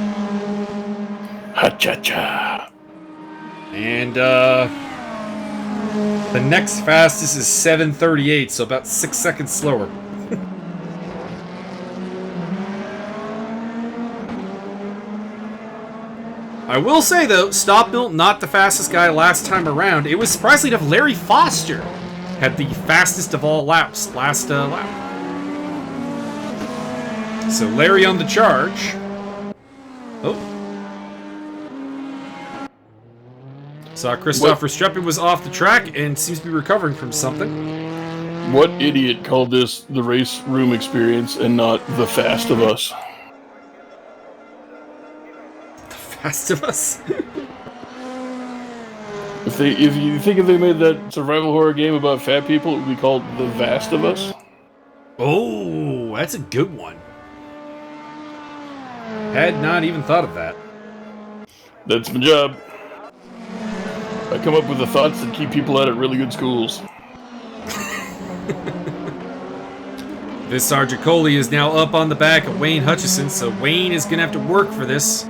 Ha-cha-cha. And the next fastest is 7:38, so about 6 seconds slower. I will say though, Stoppmill not the fastest guy last time around. It was surprising enough Larry Foster had the fastest of all laps last lap. So Larry on the charge. Oh. Saw Christoph Verstappen was off the track and seems to be recovering from something. What idiot called this the race room experience and not the Fast of Us? The Fast of Us? If you think if they made that survival horror game about fat people, it would be called The Vast of Us. Oh, that's a good one. Had not even thought of that. That's my job. I come up with the thoughts that keep people out at really good schools. Visar Jacoli is now up on the back of Wayne Hutchison, so Wayne is going to have to work for this.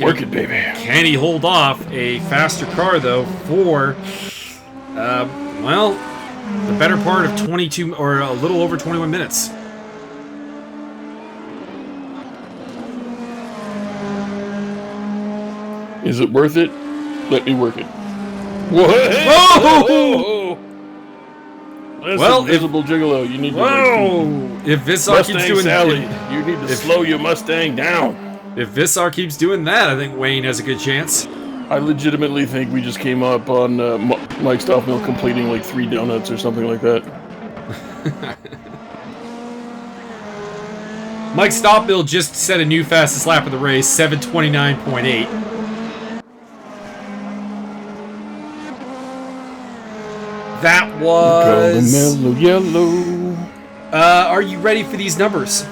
Work it, baby. Can he hold off a faster car, though, for, well, the better part of 22, or a little over 21 minutes? Is it worth it? Let me work it. Whoa! That's Well, invisible gigolo. You need to if Visar Mustang keeps doing Sally, you need to slow your Mustang down. If Visar keeps doing that, I think Wayne has a good chance. I legitimately think we just came up on Mike Stoffmill completing like 3 donuts or something like that. Mike Stoffmill just set a new fastest lap of the race, 7:29.8. That was... Mellow yellow. Are you ready for these numbers?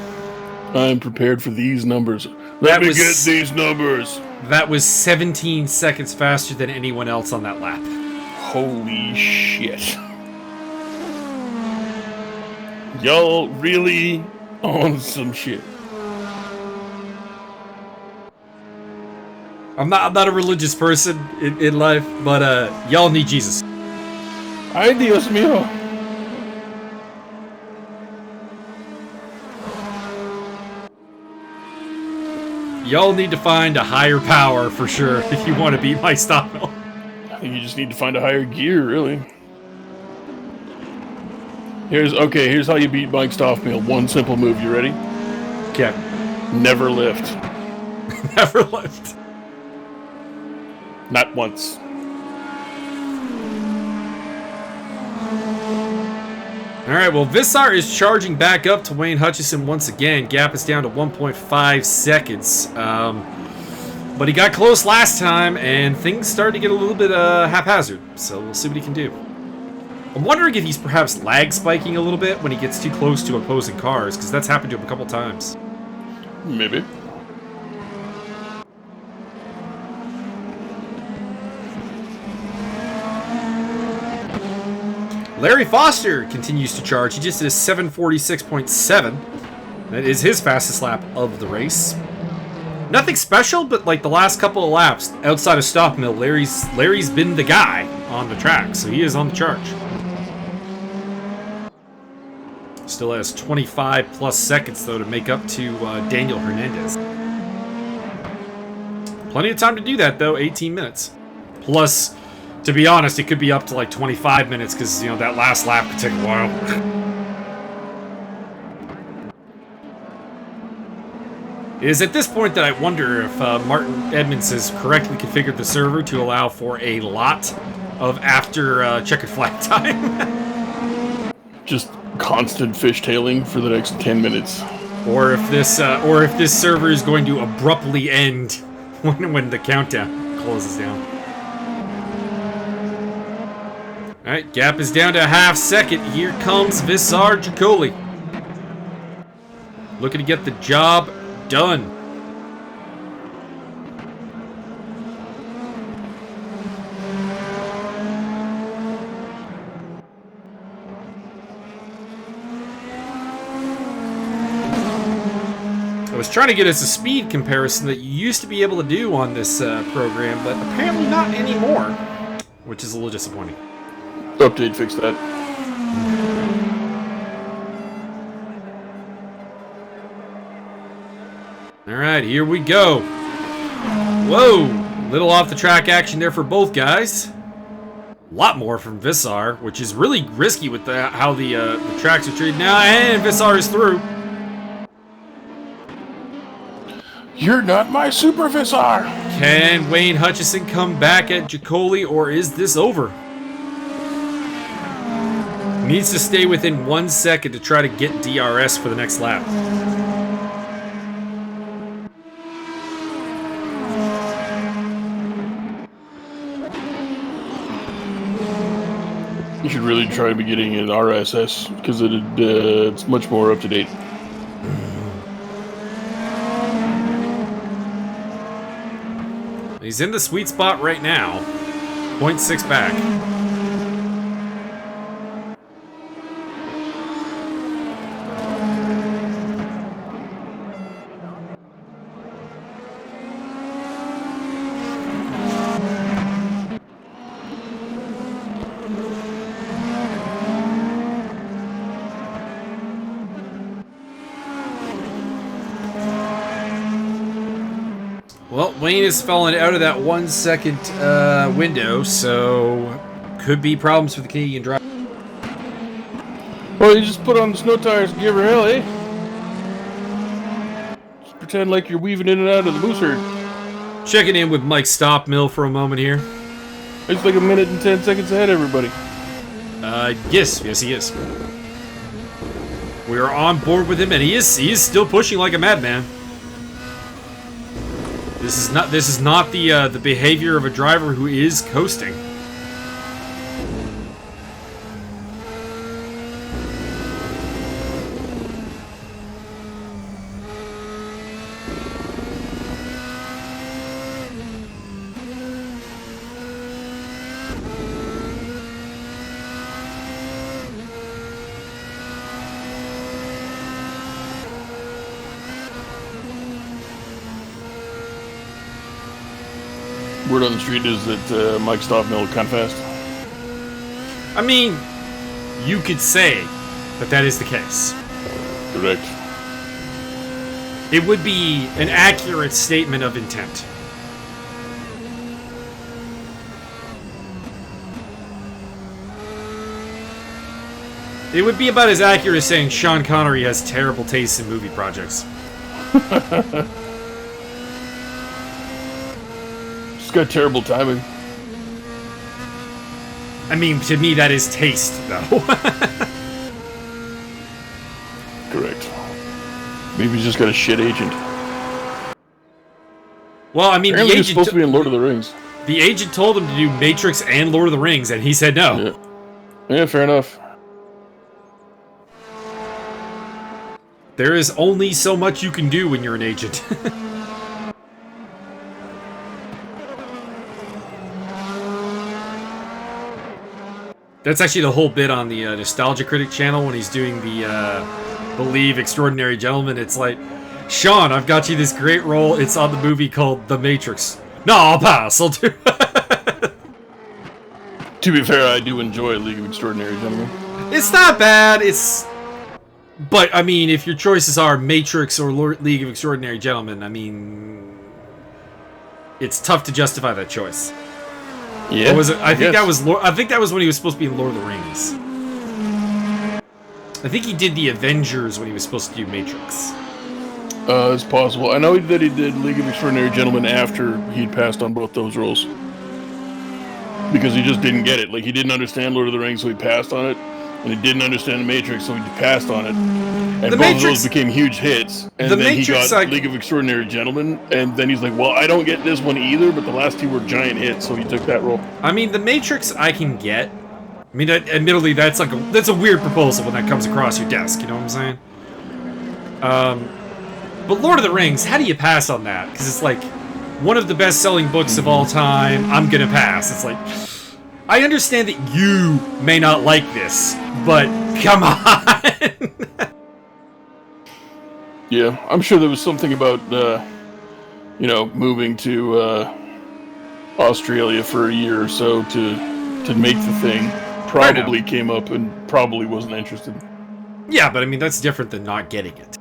I'm prepared for these numbers. Let me get these numbers. That was 17 seconds faster than anyone else on that lap. Holy shit. Y'all really on some shit. I'm not a religious person in life, but y'all need Jesus. Ay, Dios mío. Y'all need to find a higher power for sure if you want to beat Mike Stoffmill. I think you just need to find a higher gear, really. Here's how you beat Mike Stoffmill. One simple move. You ready? Okay. Never lift. Never lift. Not once. Alright, well, Visar is charging back up to Wayne Hutchison once again. Gap is down to 1.5 seconds. But he got close last time, and things started to get a little bit haphazard. So we'll see what he can do. I'm wondering if he's perhaps lag spiking a little bit when he gets too close to opposing cars, because that's happened to him a couple times. Maybe. Larry Foster continues to charge. He just did a 7:46.7. That is his fastest lap of the race. Nothing special, but like the last couple of laps outside of Stoffmill, Larry's been the guy on the track, so he is on the charge. Still has 25 plus seconds though to make up to Daniel Hernandez. Plenty of time to do that though. 18 minutes plus. To be honest, it could be up to like 25 minutes because, you know, that last lap could take a while. It is at this point that I wonder if Martin Edmonds has correctly configured the server to allow for a lot of after checkered flag time. Just constant fishtailing for the next 10 minutes. Or if this server is going to abruptly end when the countdown closes down. Alright, gap is down to a half second. Here comes Visar Jacoli. Looking to get the job done. I was trying to get us a speed comparison that you used to be able to do on this program, but apparently not anymore, which is a little disappointing. Update fixed that. Alright, here we go. Whoa! Little off the track action there for both guys. A lot more from Visar, which is really risky with how the tracks are treated now. And Visar is through. You're not my super Visar! Can Wayne Hutchison come back at Jacoli, or is this over? Needs to stay within 1 second to try to get DRS for the next lap. You should really try to be getting an RSS because it's much more up to date. He's in the sweet spot right now. 0.6 back. Well, Wayne has fallen out of that 1 second window, so could be problems for the Canadian driver. Well, you just put on the snow tires and give her hell, eh? Just pretend like you're weaving in and out of the moose herd. Checking in with Mike Stopmill for a moment here. It's like a minute and 10 seconds ahead, everybody. Yes, he is. We are on board with him, and he is still pushing like a madman. This is not the behavior of a driver who is coasting. Word on the street is that Mike Stockmill kind of fast. I mean, you could say that is the case. Correct. It would be an accurate statement of intent. It would be about as accurate as saying Sean Connery has terrible taste in movie projects. Got terrible timing. I mean, to me, that is taste, though. Correct. Maybe he's just got a shit agent. Well, I mean, apparently he's supposed to be in Lord of the Rings. The agent told him to do Matrix and Lord of the Rings, and he said no. Yeah, fair enough. There is only so much you can do when you're an agent. That's actually the whole bit on the Nostalgia Critic channel when he's doing the Believe Extraordinary Gentleman. It's like, Sean, I've got you this great role. It's on the movie called The Matrix. No, I'll pass. I'll do. To be fair, I do enjoy League of Extraordinary Gentlemen. It's not bad. But, I mean, if your choices are Matrix or League of Extraordinary Gentlemen, I mean, it's tough to justify that choice. Yeah. Or was it? I think that was when he was supposed to be in Lord of the Rings. I think he did the Avengers when he was supposed to do Matrix. It's possible. I know that he did League of Extraordinary Gentlemen after he'd passed on both those roles. Because he just didn't get it. Like, he didn't understand Lord of the Rings, so he passed on it. And he didn't understand The Matrix, so he passed on it. And both of those became huge hits. And then he got League of Extraordinary Gentlemen. And then he's like, well, I don't get this one either, but the last two were giant hits, so he took that role. I mean, The Matrix I can get. I mean, admittedly, that's a weird proposal when that comes across your desk, you know what I'm saying? But Lord of the Rings, how do you pass on that? Because it's like one of the best-selling books of all time. I'm gonna pass. It's like, I understand that you may not like this, but come on. Yeah, I'm sure there was something about, moving to Australia for a year or so to make the thing. Probably came up and probably wasn't interested. Yeah, but I mean, that's different than not getting it.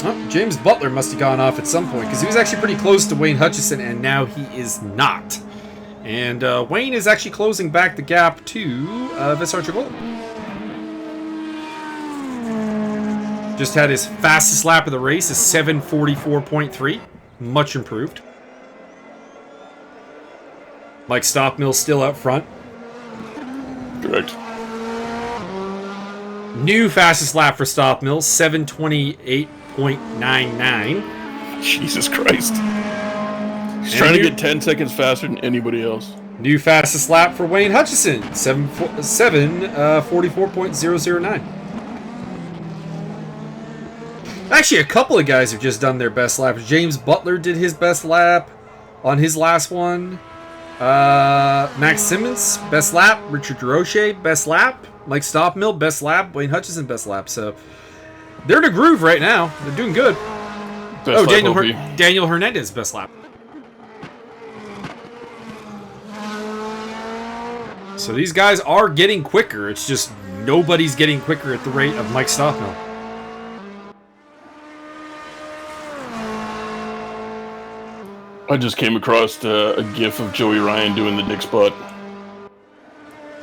Oh, James Butler must have gone off at some point, because he was actually pretty close to Wayne Hutchison, and now he is not. And Wayne is actually closing back the gap to Vissar Gold. Just had his fastest lap of the race, is 7:44.3. Much improved. Mike Stockmill still out front. Correct. New fastest lap for Stockmill, 7:28.99. Jesus Christ. He's trying to get 10 seconds faster than anybody else. New fastest lap for Wayne Hutchison, 44.009. Actually, a couple of guys have just done their best laps. James Butler did his best lap on his last one. Max Simmons, best lap. Richard Durocher, best lap. Mike Stoppmill, best lap. Wayne Hutchinson, best lap. So they're in a groove right now. They're doing good. Best Daniel Hernandez, best lap. So these guys are getting quicker. It's just nobody's getting quicker at the rate of Mike Stoppmill. I just came across a GIF of Joey Ryan doing the dick spot.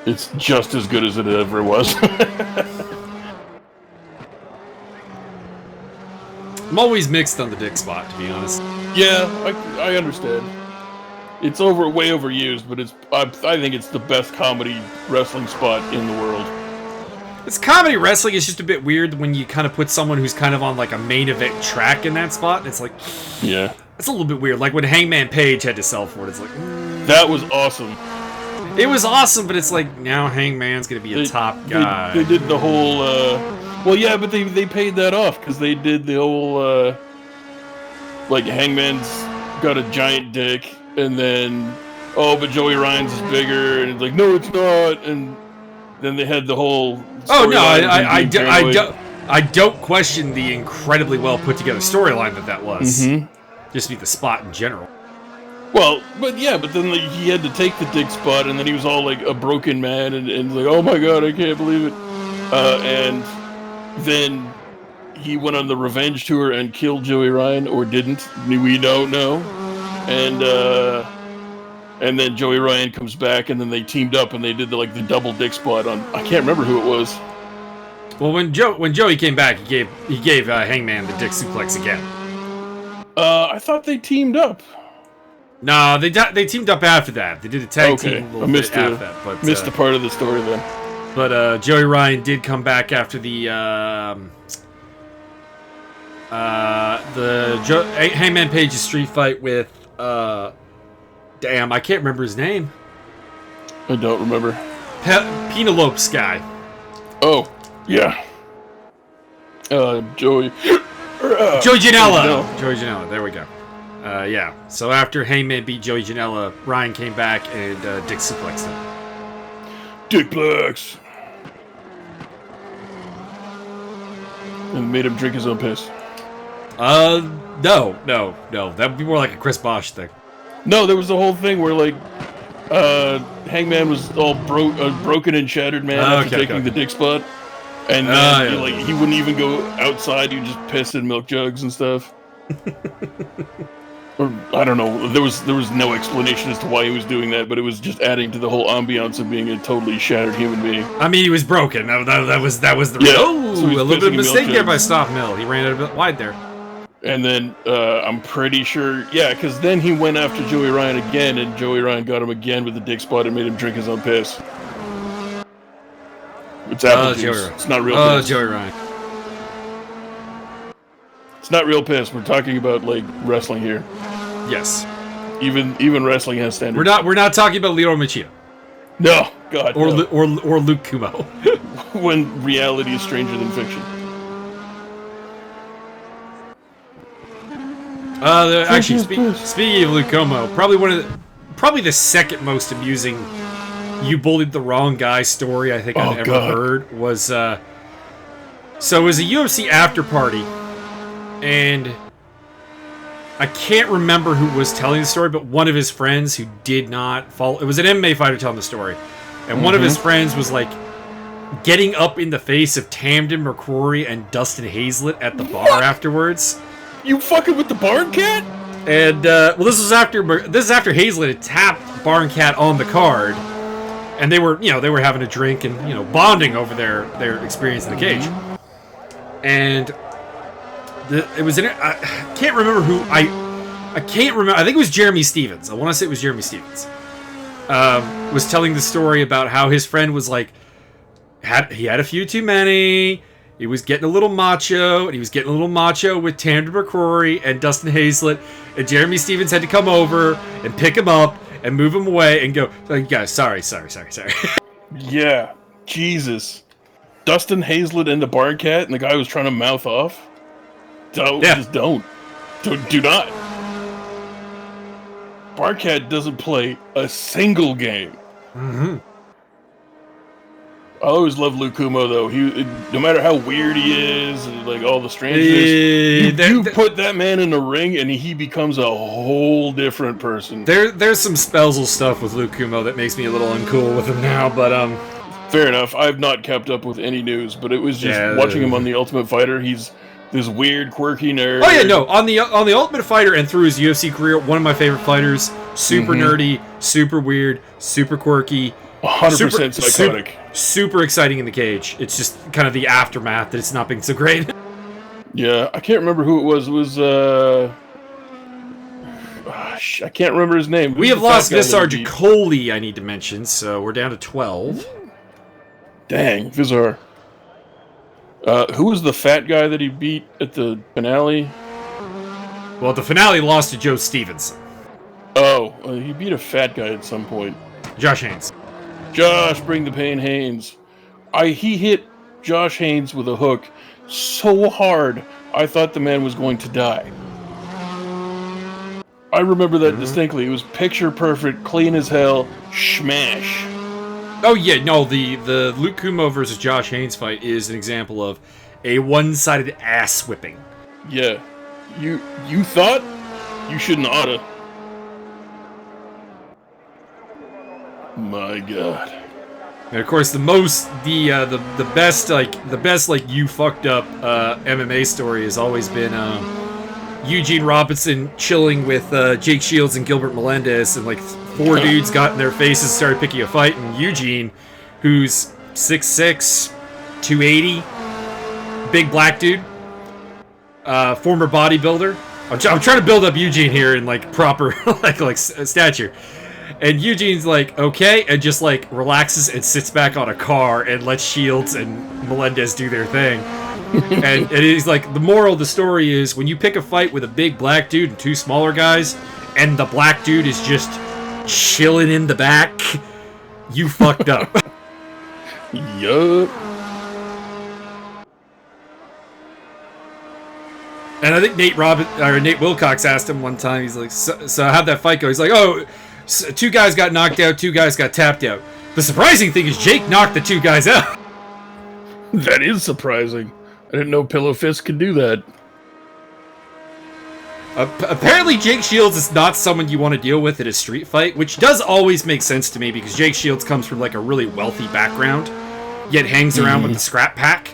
It's just as good as it ever was. I'm always mixed on the dick spot, to be honest. Yeah, I understand. It's way overused, but I think it's the best comedy wrestling spot in the world. It's comedy wrestling. It's just a bit weird when you kind of put someone who's kind of on like a main event track in that spot. It's like, yeah, it's a little bit weird. Like when Hangman Page had to sell for it. It's like, that was awesome. It was awesome, but it's like now Hangman's gonna be a top guy. They did the whole. Well, yeah, but they paid that off because they did the whole. Like Hangman's got a giant dick, and then but Joey Ryan's is bigger, and it's like no, it's not, and then they had the whole. Oh no, I don't question the incredibly well put together storyline that was. Mm-hmm. Just be the spot in general. Well, but then he had to take the dick spot, and then he was all like a broken man, and like, oh my god, I can't believe it. And then he went on the revenge tour and killed Joey Ryan, or didn't. We don't know. And then Joey Ryan comes back, and then they teamed up, and they did the double dick spot on. I can't remember who it was. Well, when Joey came back, he gave Hangman the dick suplex again. I thought they teamed up. No, they teamed up after that. They did a tag team a little bit after that. But missed a part of the story then. But Joey Ryan did come back after the Hangman Page's street fight with damn, I can't remember his name. I don't remember. Penelope's guy. Oh, yeah. Joey Janela. Joey Janela. There we go. Yeah. So after Hangman beat Joey Janela, Ryan came back and Dick suplexed him. Dickplex. And made him drink his own piss. No. That would be more like a Chris Bosh thing. No, there was the whole thing where Hangman was all broken and shattered, man, after taking the dick spot, and then he wouldn't even go outside. He'd just piss in milk jugs and stuff. Or I don't know. There was no explanation as to why he was doing that, but it was just adding to the whole ambiance of being a totally shattered human being. I mean, he was broken. That was the so a little bit of mistake there by Stoppmill. He ran out a bit wide there. And then I'm pretty sure, because then he went after Joey Ryan again, and Joey Ryan got him again with the dick spot and made him drink his own piss. It's apple juice. It's not real piss. Joey Ryan. It's not real piss. We're talking about wrestling here. Yes. Even wrestling has standards. We're not talking about Leroy Machida. No, God. Or no. or Luke Kumo. When reality is stranger than fiction. Actually, speaking of Luke Kumo, probably the second most amusing "you bullied the wrong guy" story I think I've ever heard was. So it was a UFC after party, and I can't remember who was telling the story, but one of his friends who did not follow. It was an MMA fighter telling the story, and one of his friends was getting up in the face of Tamden McCrory and Dustin Hazlett at the bar afterwards. You fucking with the Barn Cat? And this is after Hazlett had tapped Barn Cat on the card, and they were having a drink and bonding over their experience in the cage. And it was I can't remember who I can't remember. I think it was Jeremy Stevens. I want to say it was Jeremy Stevens. Was telling the story about how his friend was he had a few too many. He was getting a little macho, and he was getting a little macho with Tamden McCrory and Dustin Hazlett, and Jeremy Stevens had to come over and pick him up and move him away and go, guys, sorry. Yeah, Jesus. Dustin Hazlett and the Barn Cat, and the guy was trying to mouth off? Don't. Yeah. Just don't. Do not. Barcat doesn't play a single game. Mm-hmm. I always love Luke Kumo, though. No matter how weird he is, and like all the strangeness, you put that man in the ring, and he becomes a whole different person. There's some Spelzel stuff with Luke Kumo that makes me a little uncool with him now, but fair enough. I've not kept up with any news, but it was just watching him on The Ultimate Fighter. He's this weird, quirky nerd. Oh yeah, no, on the Ultimate Fighter and through his UFC career, one of my favorite fighters. Super nerdy, super weird, super quirky. 100% psychotic. Super exciting in the cage. It's just kind of the aftermath that it's not being so great. Yeah, I can't remember who it was. It was, I can't remember his name. We have lost Visar Jacoli, I need to mention, so we're down to 12. Dang, Visar. Who was the fat guy that he beat at the finale? Well, at the finale, lost to Joe Stevenson. Oh, he beat a fat guy at some point. Josh Haynes. Josh, bring the pain, Haynes. He hit Josh Haynes with a hook so hard, I thought the man was going to die. I remember that distinctly. It was picture perfect, clean as hell, smash. Oh yeah, no, the Luke Kumo versus Josh Haynes fight is an example of a one-sided ass whipping. Yeah. You thought? You shouldn't oughta. My God. And of course, the best you fucked up MMA story has always been Eugene Robinson chilling with Jake Shields and Gilbert Melendez, and like four dudes got in their faces and started picking a fight, and Eugene, who's 6'6", 280, big black dude, former bodybuilder. I'm trying to build up Eugene here in like proper like stature. And Eugene's like, okay, and just like relaxes and sits back on a car and lets Shields and Melendez do their thing. and he's like, the moral of the story is when you pick a fight with a big black dude and two smaller guys, and the black dude is just chilling in the back, you fucked up. Yup. And I think Nate Wilcox asked him one time, he's like, so how'd that fight go? He's like, oh, two guys got knocked out, two guys got tapped out. The surprising thing is Jake knocked the two guys out. That is surprising. I didn't know Pillow Fist could do that. Apparently Jake Shields is not someone you want to deal with at a street fight, which does always make sense to me because Jake Shields comes from like a really wealthy background, yet hangs around with the scrap pack.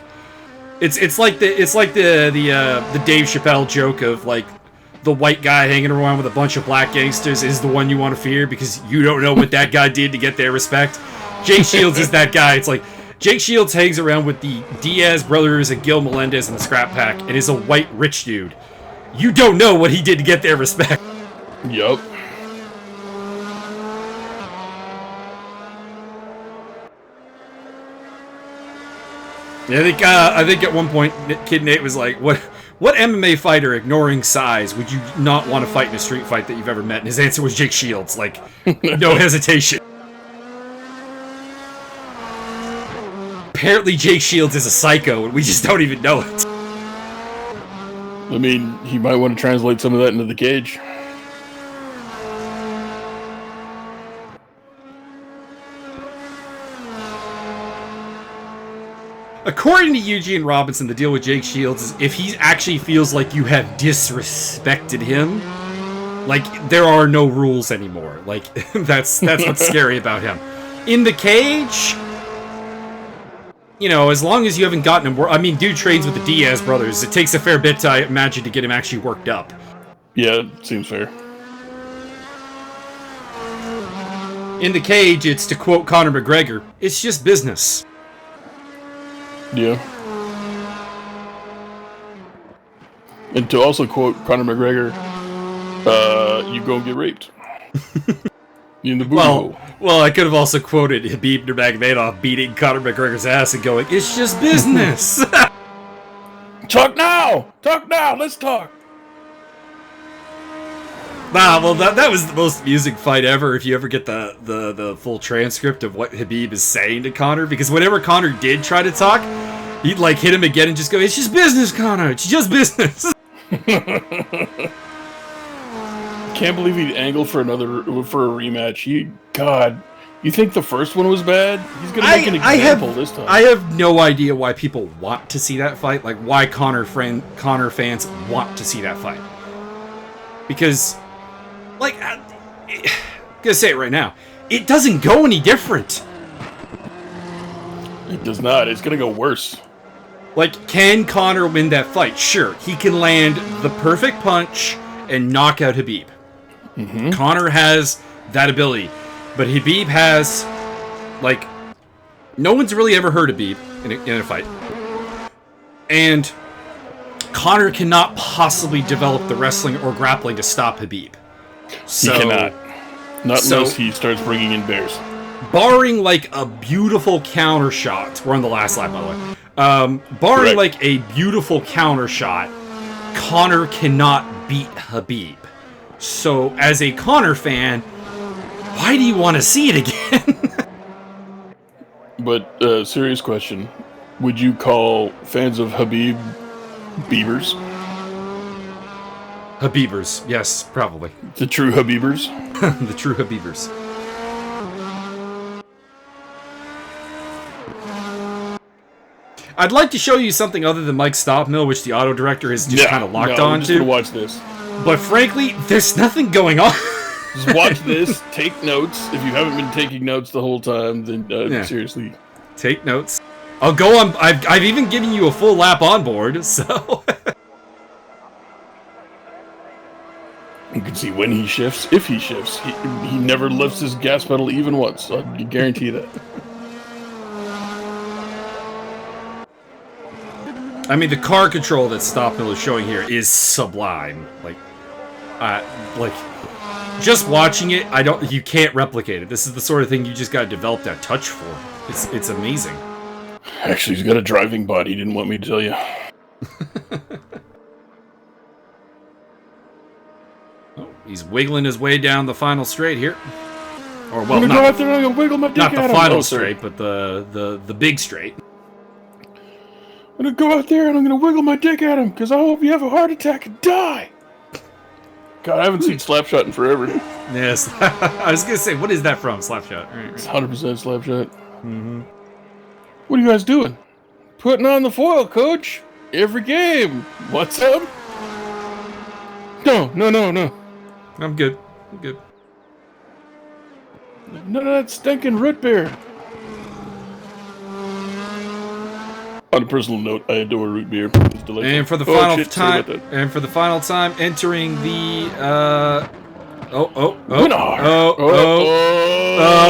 It's like the Dave Chappelle joke of like the white guy hanging around with a bunch of black gangsters is the one you want to fear because you don't know what that guy did to get their respect. Jake Shields is that guy. It's like Jake Shields hangs around with the Diaz brothers and Gil Melendez and the Scrap Pack and is a white rich dude. You don't know what he did to get their respect. Yup. Yeah, I think at one point Kid Nate was like, What MMA fighter, ignoring size, would you not want to fight in a street fight that you've ever met? And his answer was Jake Shields. Like, no hesitation. Apparently Jake Shields is a psycho, and we just don't even know it. I mean, he might want to translate some of that into the cage. According to Eugene Robinson, the deal with Jake Shields is if he actually feels like you have disrespected him, like, there are no rules anymore. Like, that's what's scary about him. In the cage, you know, as long as you haven't gotten him... I mean, dude trains with the Diaz brothers. It takes a fair bit, I imagine, to get him actually worked up. Yeah, seems fair. In the cage, it's, to quote Conor McGregor, it's just business. Yeah. And to also quote Conor McGregor, you go get raped. In the booty hole. Well, I could have also quoted Khabib Nurmagomedov beating Conor McGregor's ass and going, it's just business. Talk now! Talk now! Let's talk! Nah, well, that was the most amusing fight ever if you ever get the full transcript of what Khabib is saying to Conor, because whenever Conor did try to talk, he'd like hit him again and just go, it's just business, Conor, it's just business. Can't believe he'd angle for a rematch. God, you think the first one was bad? He's gonna make an example this time. I have no idea why people want to see that fight. Like, why Conor fans want to see that fight. Because, like, I'm gonna say it right now, it doesn't go any different. It does not. It's gonna go worse. Like, can Conor win that fight? Sure, he can land the perfect punch and knock out Khabib. Mm-hmm. Conor has that ability, but Khabib has, like, no one's really ever heard of Khabib in a fight, and Conor cannot possibly develop the wrestling or grappling to stop Khabib. So, he cannot. Not unless he starts bringing in bears. Barring, like, a beautiful counter shot. We're on the last lap, by the way. Barring, like, a beautiful counter shot, Conor cannot beat Khabib. So, as a Conor fan, why do you want to see it again? But, serious question. Would you call fans of Khabib Beavers? Habibers, yes, probably. The true Habibers? The true Habibers. I'd like to show you something other than Mike Stopmill, which the auto director has just kind of locked on to. I'm just gonna watch this. But frankly, there's nothing going on. Just watch this, take notes. If you haven't been taking notes the whole time, then seriously. Take notes. I'll go on. I've even given you a full lap on board, so. You can see when he shifts, if he shifts. He never lifts his gas pedal even once. I guarantee that. I mean, the car control that Stopmill is showing here is sublime. Like, just watching it, you can't replicate it. This is the sort of thing you just gotta develop that touch for. It's amazing. Actually, he's got a driving body. He didn't want me to tell you. Oh, he's wiggling his way down the final straight here. Or, well, I'm gonna go out there and I'm gonna wiggle my dick not the at him. final straight, but the big straight. I'm gonna go out there and I'm gonna wiggle my dick at him because I hope you have a heart attack and die. God, I haven't seen Slapshot in forever. Yes, I was gonna say, what is that from? Slapshot. Right. It's 100% Slapshot. Mm-hmm. What are you guys doing? Putting on the foil, coach. Every game. What's up? No. I'm good. None of that stinking root beer. On a personal note, I adore root beer. It's delightful. And for the final time, entering the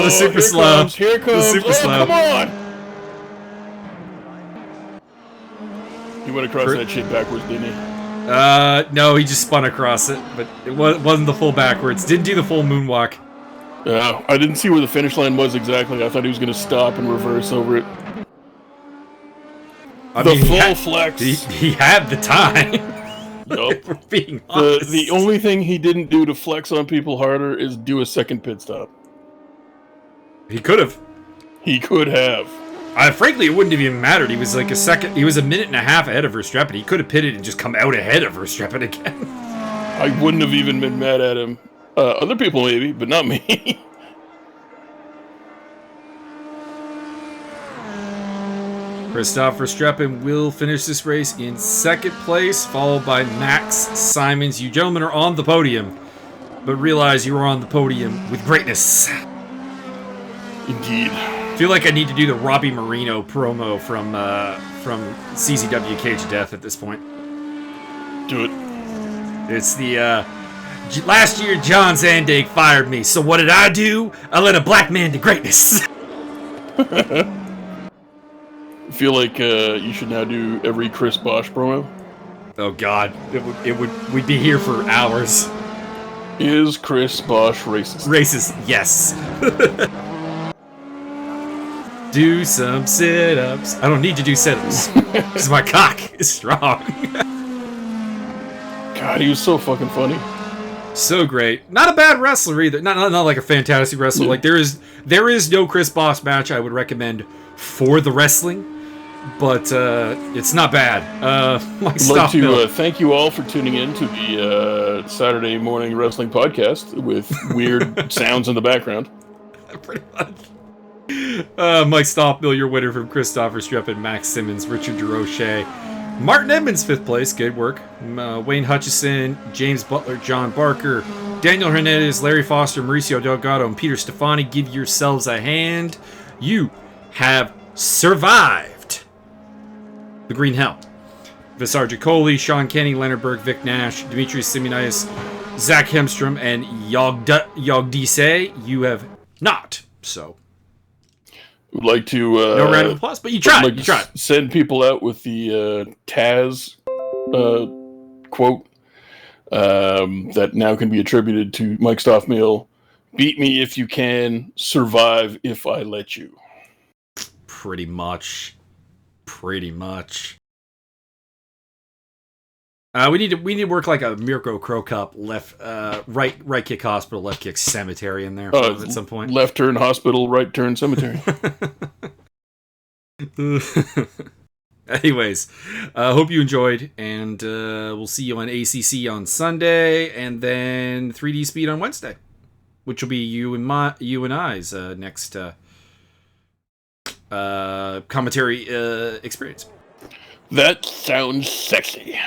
the super slow. Here comes. The super slow. Come on. He went across that shit backwards, didn't he? No, he just spun across it, but it wasn't the full backwards. Didn't do the full moonwalk. I didn't see where the finish line was exactly. I thought he was going to stop and reverse over it. Full flex. He had the time. Yup. For being honest. The only thing he didn't do to flex on people harder is do a second pit stop. He could have. He could have. Frankly, it wouldn't have even mattered. He was like he was a minute and a half ahead of Verstappen. He could have pitted and just come out ahead of Verstappen again. I wouldn't have even been mad at him. Other people maybe, but not me. Christoph Verstappen will finish this race in second place, followed by Max Simons. You gentlemen are on the podium, but realize you are on the podium with greatness. Indeed. I feel like I need to do the Robbie Marino promo from CZW Cage of Death at this point. Do it. It's the, last year John Zandig fired me, so what did I do? I led a black man to greatness. I feel like you should now do every Chris Bosch promo. Oh God, we'd be here for hours. Is Chris Bosch racist? Racist, yes. Do some sit-ups. I don't need to do sit-ups because my cock is strong. God, he was so fucking funny. So great. Not a bad wrestler either. Not like a fantastic wrestler. Yeah. Like there is no Chris Bosch match I would recommend for the wrestling. but it's not bad. Mike I'd like to Stockville. thank you all for tuning in to the Saturday morning wrestling podcast with weird sounds in the background. Pretty much. Mike Stockville, your winner from Christopher Streppin, Max Simmons, Richard DeRoche, Martin Edmonds, 5th place, good work. Wayne Hutchison, James Butler, John Barker, Daniel Hernandez, Larry Foster, Mauricio Delgado, and Peter Stefani. Give yourselves a hand. You have survived the Green Hell. Visar Jacoli, Sean Kenny, Leonard Berg, Vic Nash, Demetrius Simeonitis, Zach Hemstrom, and Yogdise. You have not. So, Would like to no round of applause, but you tried. Like You tried. Send people out with the Taz quote that now can be attributed to Mike Stockmill. Beat me if you can, survive if I let you. Pretty much. We need to work like a Mirko Crow Cup left right kick hospital, left kick cemetery in there at some point. Left turn hospital, right turn cemetery. Anyways, hope you enjoyed, and we'll see you on ACC on Sunday, and then 3D Speed on Wednesday, which will be you and I's next commentary experience. That sounds sexy.